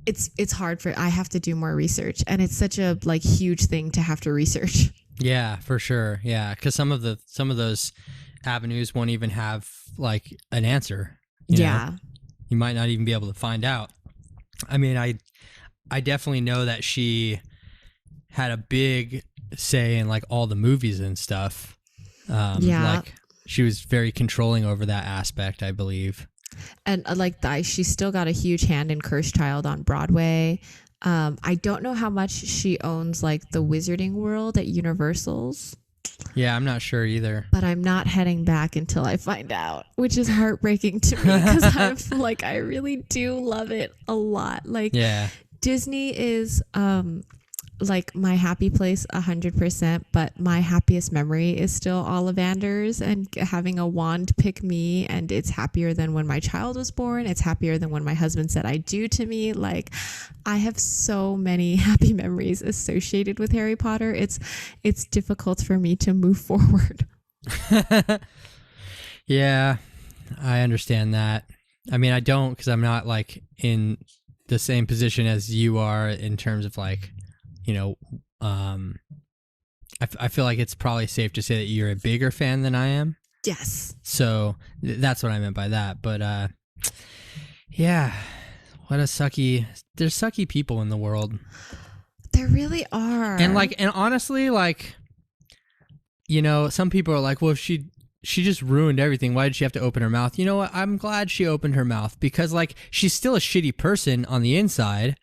it's hard I have to do more research, and it's such a like huge thing to have to research. Yeah, for sure. Yeah, because some of those avenues won't even have like an answer. You know? You might not even be able to find out. I mean, I definitely know that she had a big say in like all the movies and stuff. Like she was very controlling over that aspect, I believe. And she still got a huge hand in Cursed Child on Broadway. I don't know how much she owns like the Wizarding World at Universal's. Yeah, I'm not sure either. But I'm not heading back until I find out, which is heartbreaking to me because I'm like, I really do love it a lot. Like, Disney is like my happy place 100%, but my happiest memory is still Ollivander's and having a wand pick me, and it's happier than when my child was born. It's happier than when my husband said I do to me. Like, I have so many happy memories associated with Harry Potter. It's difficult for me to move forward. Yeah, I understand that. I mean, I don't, because I'm not like in the same position as you are in terms of like, you know, I feel like it's probably safe to say that you're a bigger fan than I am. Yes. So that's what I meant by that. But yeah, there's sucky people in the world. There really are. And honestly, like, you know, some people are like, well, if she just ruined everything, why did she have to open her mouth? You know what? I'm glad she opened her mouth because like she's still a shitty person on the inside.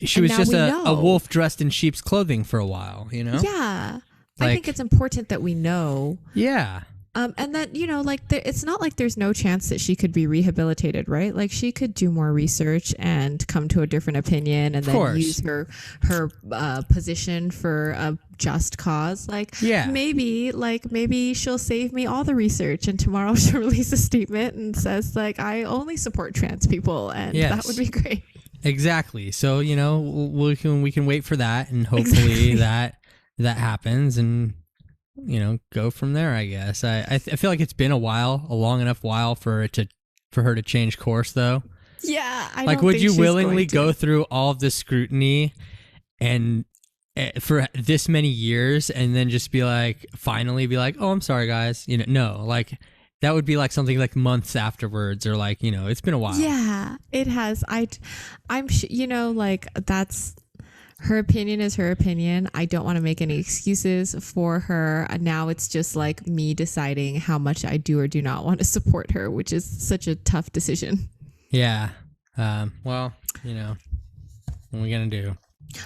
She was just a wolf dressed in sheep's clothing for a while, you know? Yeah. Like, I think it's important that we know. Yeah. And that, you know, like it's not like there's no chance that she could be rehabilitated, right? Like she could do more research and come to a different opinion and then use her position for a just cause. Like maybe she'll save me all the research and tomorrow she'll release a statement and says like, I only support trans people, and that would be great. Exactly. So, you know, we can wait for that, and hopefully that happens, and, you know, go from there, I guess. I feel like it's been a long enough while for her to change course, though. Yeah. I like, don't would think you she's willingly going to go through all of this scrutiny and for this many years and then just be like, finally be like, oh, I'm sorry, guys. You know, no, like, that would be like something like months afterwards, or like, you know, it's been a while. Yeah, it has. I'm, you know, like that's her opinion is her opinion. I don't want to make any excuses for her. Now it's just like me deciding how much I do or do not want to support her, which is such a tough decision. Yeah. Well, you know, what are we going to do?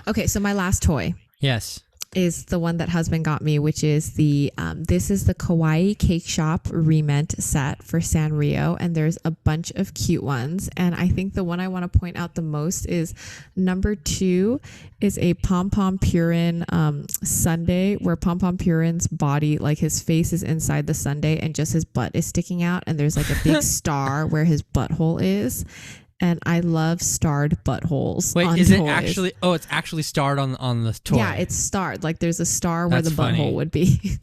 Okay. So my last toy. Yes. Is the one that husband got me, which is this is the Kawaii Cake Shop Rement set for Sanrio, and there's a bunch of cute ones, and I think the one I want to point out the most is number 2 is a Pom Pom Purin sundae, where Pom Pom Purin's body, like his face is inside the sundae and just his butt is sticking out, and there's like a big star where his butthole is. And I love starred buttholes. Wait, on is toys. it actually? Oh, it's actually starred on the toy. Yeah, it's starred. Like there's a star where That's the butthole funny. would be.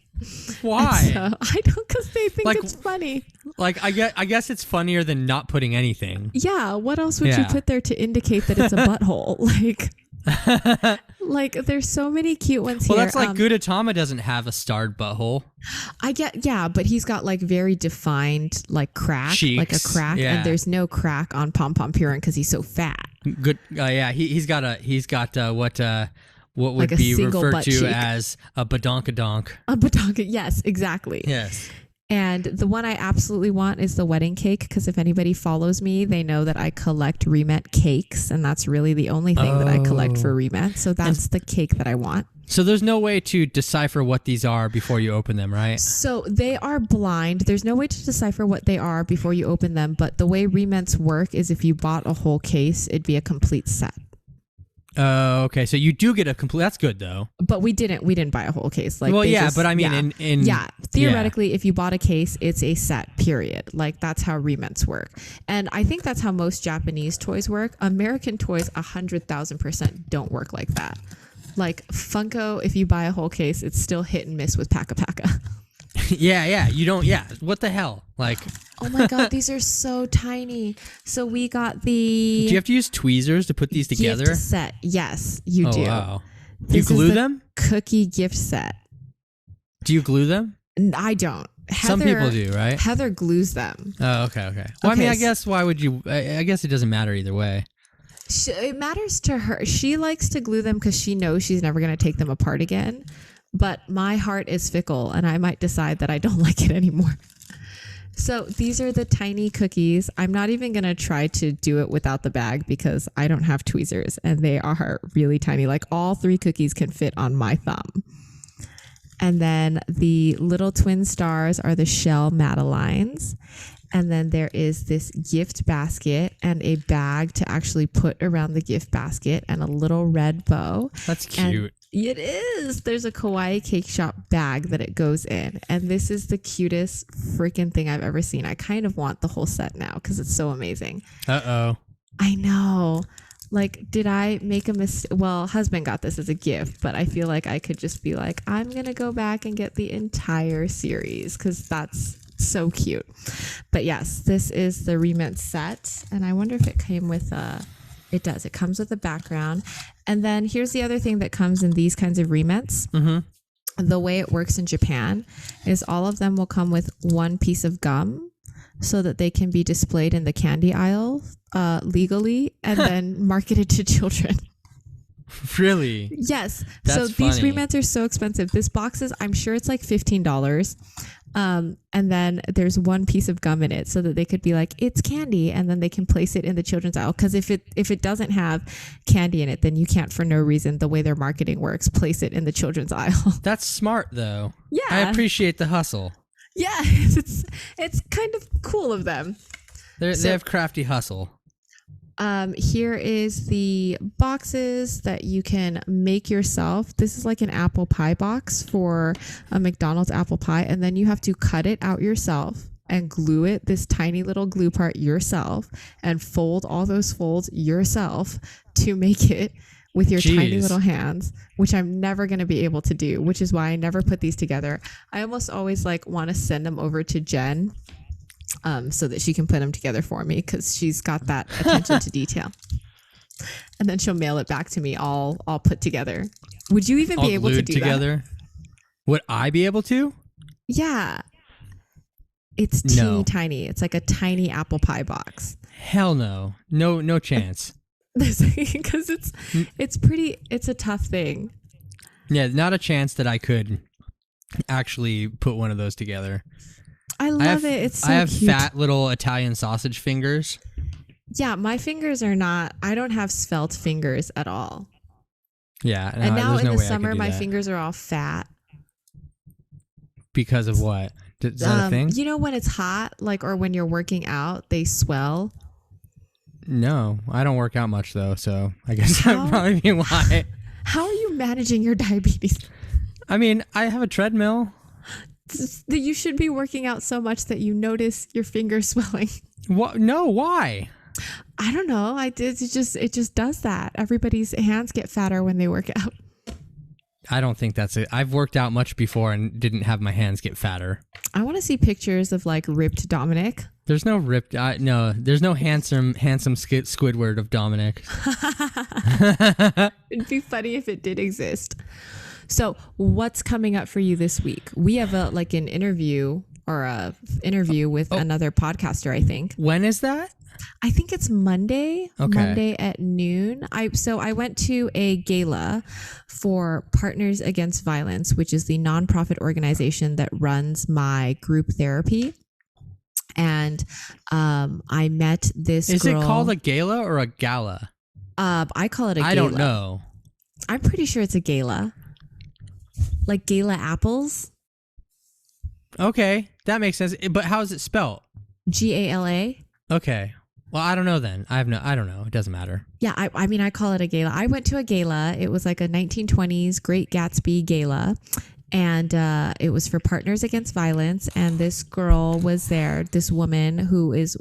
Why? So, I don't, because they think like, it's funny. Like I guess it's funnier than not putting anything. Yeah. What else would you put there to indicate that it's a butthole? Like, Like, there's so many cute ones here. Well, that's like Gudetama doesn't have a starred butthole. But he's got like very defined like crack, cheeks. Like a crack, and there's no crack on Pom Pom Purin because he's so fat. Good. He's got what would like be referred to cheek. as a badonkadonk. A badonka, yes, exactly. Yes. And the one I absolutely want is the wedding cake, because if anybody follows me, they know that I collect Remet cakes, and that's really the only thing that I collect for Remet. So that's the cake that I want. So there's no way to decipher what these are before you open them, right? So they are blind. There's no way to decipher what they are before you open them, but the way Remets work is if you bought a whole case, it'd be a complete set. Oh, okay. So you do get a complete. That's good though. But we didn't buy a whole case. Like, well, yeah, but I mean, theoretically, if you bought a case, it's a set. Period. Like, that's how rements work, and I think that's how most Japanese toys work. American toys, 100,000% don't work like that. Like Funko, if you buy a whole case, it's still hit and miss with Paka Paka. Yeah. You don't. Yeah. What the hell? Like. Oh my God, these are so tiny. So we got the. Do you have to use tweezers to put these together? Gift set. Yes, you do. Wow. Do you glue them? Cookie gift set. Do you glue them? I don't. Some people do, right? Heather glues them. Oh, okay. Well, I mean, I guess why would you? I guess it doesn't matter either way. It matters to her. She likes to glue them because she knows she's never going to take them apart again. But my heart is fickle, and I might decide that I don't like it anymore. So these are the tiny cookies. I'm not even going to try to do it without the bag because I don't have tweezers, and they are really tiny. Like, all 3 cookies can fit on my thumb. And then the little twin stars are the shell Madelines. And then there is this gift basket and a bag to actually put around the gift basket and a little red bow. That's cute. It is. There's a Kawaii Cake Shop bag that it goes in. And this is the cutest freaking thing I've ever seen. I kind of want the whole set now because it's so amazing. Uh-oh. I know. Like, did I make a mistake? Well, husband got this as a gift, but I feel like I could just be like, I'm going to go back and get the entire series because that's so cute. But yes, this is the Remit set. And I wonder if it came with it does. It comes with a background. And then here's the other thing that comes in these kinds of remits. Mm-hmm. The way it works in Japan is all of them will come with one piece of gum so that they can be displayed in the candy aisle legally and then marketed to children. Really? Yes. That's so these funny. remits are so expensive. This box is, I'm sure it's like $15. And then there's one piece of gum in it so that they could be like, it's candy. And then they can place it in the children's aisle. Because if it doesn't have candy in it, then you can't, for no reason, the way their marketing works, place it in the children's aisle. That's smart, though. Yeah. I appreciate the hustle. Yeah. It's kind of cool of them. They have crafty hustle. Here is the boxes that you can make yourself. This is like an apple pie box for a McDonald's apple pie. And then you have to cut it out yourself and glue it, this tiny little glue part yourself, and fold all those folds yourself to make it with your tiny little hands, which I'm never going to be able to do, which is why I never put these together. I almost always want to send them over to Jen so that she can put them together for me because she's got that attention to detail. And then she'll mail it back to me all put together. Would you even be able to do together? That? Would I be able to? Yeah. It's teeny tiny. It's like a tiny apple pie box. Hell no. No chance. Because it's a tough thing. Yeah, not a chance that I could actually put one of those together. I love it. It's so cute. I have fat little Italian sausage fingers. Yeah, my fingers are not. I don't have svelte fingers at all. Yeah, and now in the summer, my fingers are all fat. Because of what? Is that a thing? You know, when it's hot, or when you're working out, they swell. No, I don't work out much though, so I guess that would probably be why. How are you managing your diabetes? I mean, I have a treadmill. You should be working out so much that you notice your fingers swelling. What? No, why? I don't know. It just does that. Everybody's hands get fatter when they work out. I don't think that's it. I've worked out much before and didn't have my hands get fatter. I want to see pictures of ripped Dominic. There's no ripped. No, there's no handsome Squidward of Dominic. It'd be funny if it did exist. So, what's coming up for you this week? We have an interview with another podcaster. I think. When is that? I think it's Monday. Okay. Monday at noon. I went to a gala for Partners Against Violence, which is the nonprofit organization that runs my group therapy. And I met this girl. Is it called a gala or a gala? I call it a gala. I don't know. I'm pretty sure it's a gala. Like gala apples. Okay, that makes sense. But how is it spelled? GALA. Okay. Well, I don't know then. I don't know. It doesn't matter. Yeah, I mean, I call it a gala. I went to a gala. It was like a 1920s Great Gatsby gala. And it was for Partners Against Violence. And this girl was there, this woman who is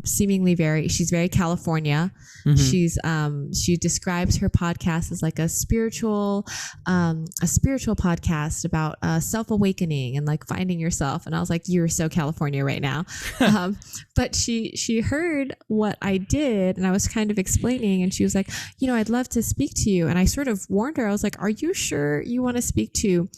seemingly she's very California. Mm-hmm. She describes her podcast as like a spiritual podcast about self-awakening and like finding yourself. And I was like, you're so California right now. But she heard what I did and I was kind of explaining and she was like, I'd love to speak to you. And I sort of warned her, I was like, are you sure you want to speak to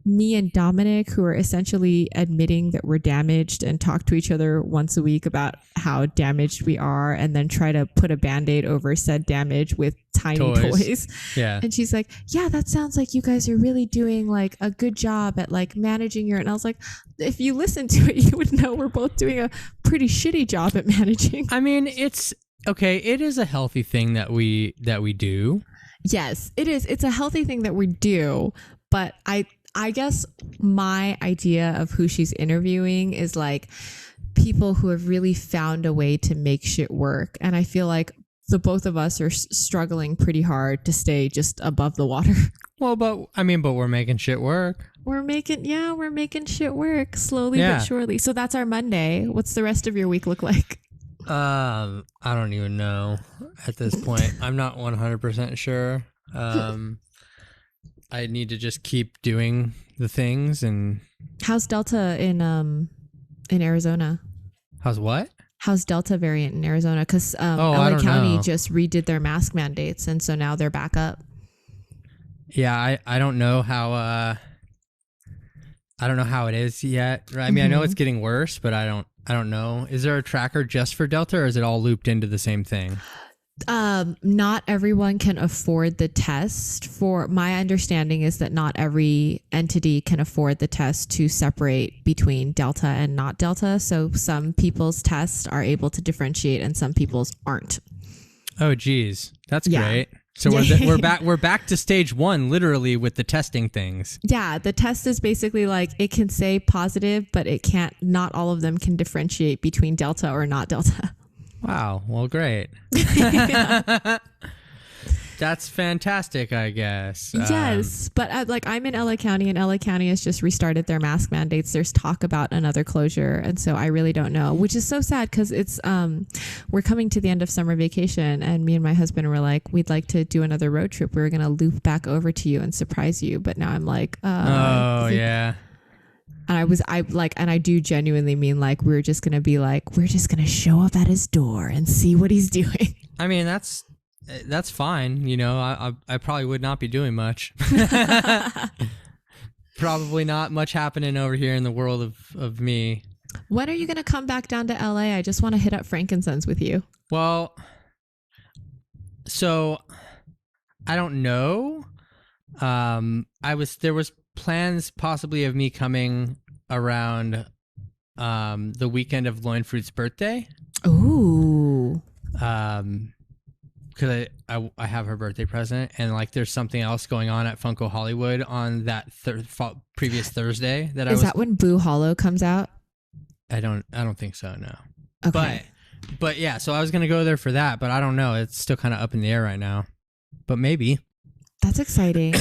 me and Dominic, who are essentially admitting that we're damaged and talk to each other once a week about how damaged we are and then try to put a Band-Aid over said damage with tiny toys. Yeah. And she's like, yeah, that sounds like you guys are really doing like a good job at like managing and I was like, if you listen to it, you would know we're both doing a pretty shitty job at managing. I mean, it's okay. It is a healthy thing that we do. Yes, it is. It's a healthy thing that we do, but I guess my idea of who she's interviewing is like people who have really found a way to make shit work. And I feel like the both of us are struggling pretty hard to stay just above the water. Well, but we're making shit work. We're making shit work slowly but surely. So that's our Monday. What's the rest of your week look like? I don't even know at this point. I'm not 100% sure. I need to just keep doing the things. And how's Delta in Arizona? How's what? How's Delta variant in Arizona? Because LA County just redid their mask mandates, and so now they're back up. Yeah, I don't know how. I don't know how it is yet. I mean, I know it's getting worse, but I don't know. Is there a tracker just for Delta, or is it all looped into the same thing? Not everyone can afford the test. For my understanding is that not every entity can afford the test to separate between Delta and not Delta. So some people's tests are able to differentiate and some people's aren't. Oh, geez. That's great. So we're back to stage one, literally, with the testing things. Yeah, the test is basically like it can say positive, but it can't. Not all of them can differentiate between Delta or not Delta. Wow. Well, great. That's fantastic, I guess. Yes, but I'm in LA County, and LA County has just restarted their mask mandates. There's talk about another closure, and so I really don't know, which is so sad because it's we're coming to the end of summer vacation, and me and my husband were like, we'd like to do another road trip. We were gonna loop back over to you and surprise you, but now I'm like, yeah. And I do genuinely mean like we're just gonna show up at his door and see what he's doing. I mean, that's fine. I probably would not be doing much. Probably not much happening over here in the world of me. When are you gonna come back down to LA? I just want to hit up Frankincense with you. Well, so I don't know. There was plans possibly of me coming around the weekend of Loinfruit's birthday. Ooh. Because I have her birthday present, and like there's something else going on at Funko Hollywood on that previous Thursday that Is that when Boo Hollow comes out? I don't think so, no. Okay. But yeah, so I was gonna go there for that, but I don't know. It's still kind of up in the air right now. But maybe. That's exciting.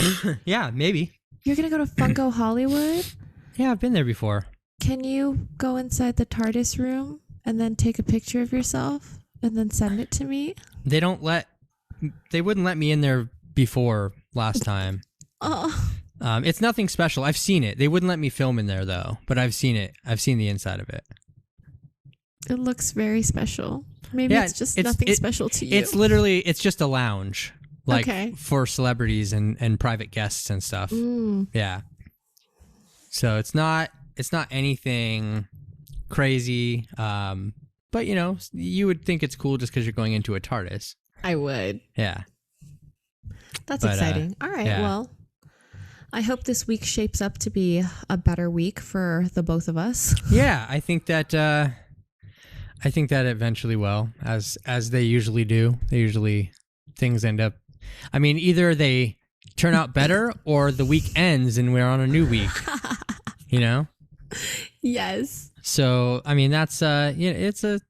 Yeah, maybe. You're going to go to Funko Hollywood? Yeah, I've been there before. Can you go inside the TARDIS room and then take a picture of yourself and then send it to me? They wouldn't let me in there before last time. Oh. It's nothing special. I've seen it. They wouldn't let me film in there though, but I've seen it. I've seen the inside of it. It looks very special. Maybe it's just nothing special to you. It's just a lounge, like for celebrities and private guests and stuff. Yeah. So it's not anything crazy. But you would think it's cool just because you're going into a TARDIS. I would. Yeah. That's exciting. All right. Yeah. Well, I hope this week shapes up to be a better week for the both of us. Yeah, I think that eventually will, as they usually do. Things end up, I mean, either they turn out better or the week ends and we're on a new week. Yes. So, I mean, that's it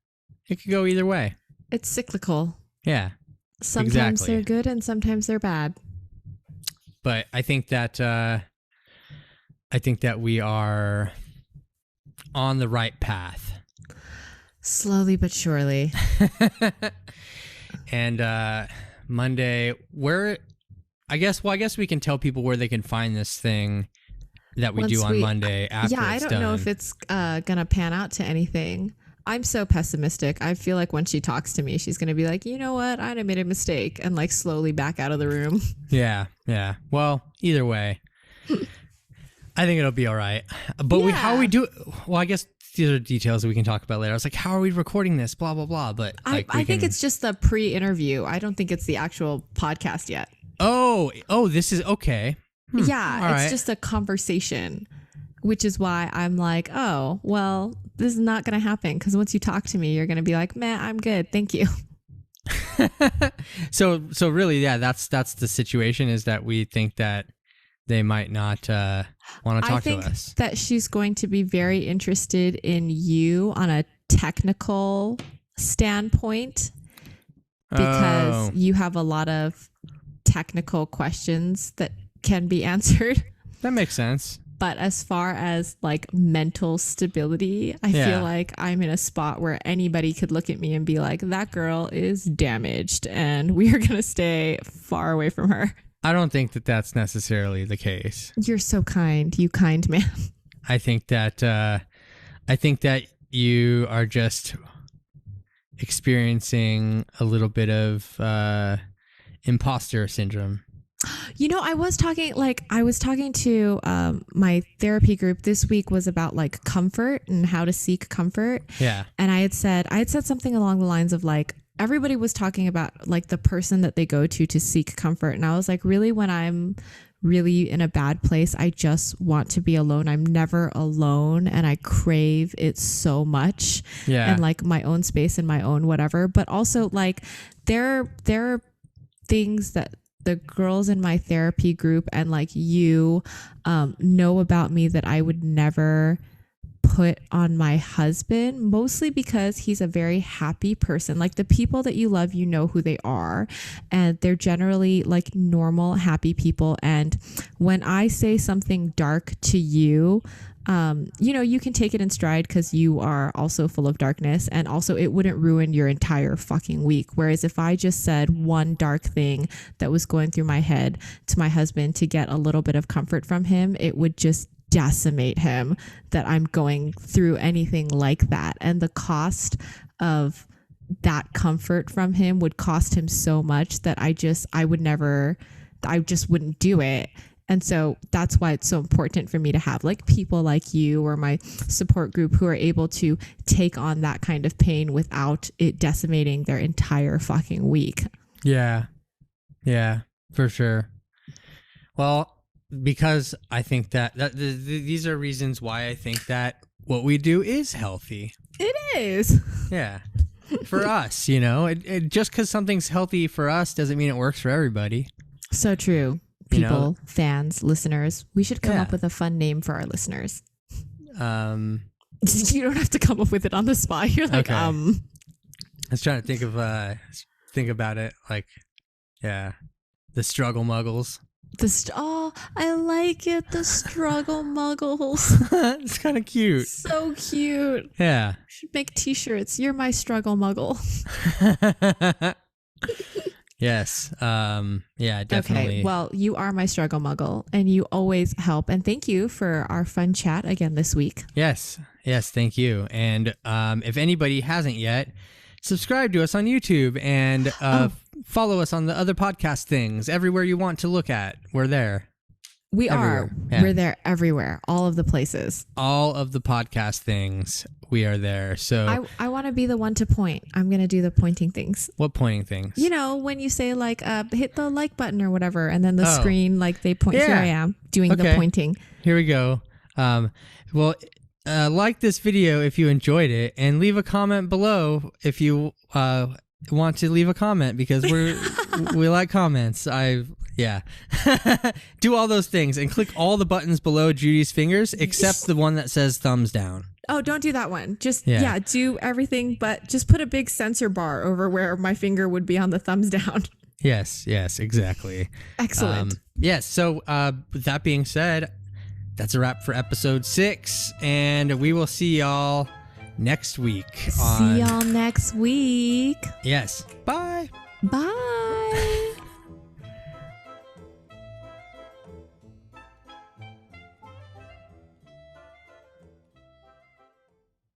could go either way. It's cyclical. Yeah. Sometimes they're good and sometimes they're bad. But I think that we are on the right path. Slowly but surely. And Monday, I guess we can tell people where they can find this thing that we do on Monday after Yeah, I don't know if it's gonna pan out to anything. I'm so pessimistic. I feel like when she talks to me, she's gonna be like, you know what? I made a mistake, and like slowly back out of the room. Yeah. Well, either way, I think it'll be all right. But how we do it? Well, I guess these are details that we can talk about later. I was like, how are we recording this? Blah blah blah. But I think it's just the pre-interview. I don't think it's the actual podcast yet. Oh, this is okay. Yeah, it's just a conversation, which is why I'm like, oh, well, this is not going to happen because once you talk to me, you're going to be like, man, I'm good. Thank you. So really, yeah, that's the situation, is that we think that they might not want to talk to us. I think that she's going to be very interested in you on a technical standpoint because you have a lot of technical questions that can be answered. That makes sense. But as far as like mental stability, I feel like I'm in a spot where anybody could look at me and be like, that girl is damaged and we are going to stay far away from her. I don't think that that's necessarily the case. You're so kind. You kind man. I think that you are just experiencing a little bit of imposter syndrome. I was talking to my therapy group this week was about like comfort and how to seek comfort. Yeah. And I had said something along the lines of like, everybody was talking about like the person that they go to seek comfort. And I was like, really, when I'm really in a bad place, I just want to be alone. I'm never alone and I crave it so much. Yeah. And like my own space and my own whatever. But also like there are things that the girls in my therapy group and like you know about me that I would never put on my husband, mostly because he's a very happy person. Like the people that you love, you know who they are, and they're generally like normal, happy people. And when I say something dark to you, you can take it in stride because you are also full of darkness, and also it wouldn't ruin your entire fucking week. Whereas if I just said one dark thing that was going through my head to my husband to get a little bit of comfort from him, it would just decimate him that I'm going through anything like that. And the cost of that comfort from him would cost him so much that I just wouldn't do it. And so that's why it's so important for me to have like people like you or my support group who are able to take on that kind of pain without it decimating their entire fucking week. Yeah. Yeah, for sure. Well, because I think that these are reasons why I think that what we do is healthy. It is. Yeah. For us, it just because something's healthy for us doesn't mean it works for everybody. So true. People, fans, listeners. We should come up with a fun name for our listeners. You don't have to come up with it on the spot. You're like, okay. I was trying to think about it. Like, yeah, the struggle muggles. I like it. The struggle muggles. It's kind of cute. So cute. Yeah. We should make t-shirts. You're my struggle muggle. Yes. Yeah, definitely. Okay. Well, you are my struggle muggle and you always help. And thank you for our fun chat again this week. Yes. Yes, thank you. And if anybody hasn't yet, subscribe to us on YouTube and follow us on the other podcast things. Everywhere you want to look at, we're there. We everywhere. are. Yeah. We're there everywhere. All of the places. All of the podcast things, we are there. So I want to be the one to point. I'm going to do the pointing things. What pointing things? You know, when you say like, hit the like button or whatever, and then the screen, like they point. Yeah. Here I am doing the pointing. Here we go. Like this video if you enjoyed it, and leave a comment below if you want to leave a comment, because we like comments. Do all those things and click all the buttons below Judy's fingers except the one that says thumbs down. Oh, don't do that one. Just do everything, but just put a big sensor bar over where my finger would be on the thumbs down. Yes, exactly. Excellent. Yes. So with that being said, that's a wrap for episode 6, and we will see y'all next week. See y'all next week. Yes. Bye. Bye.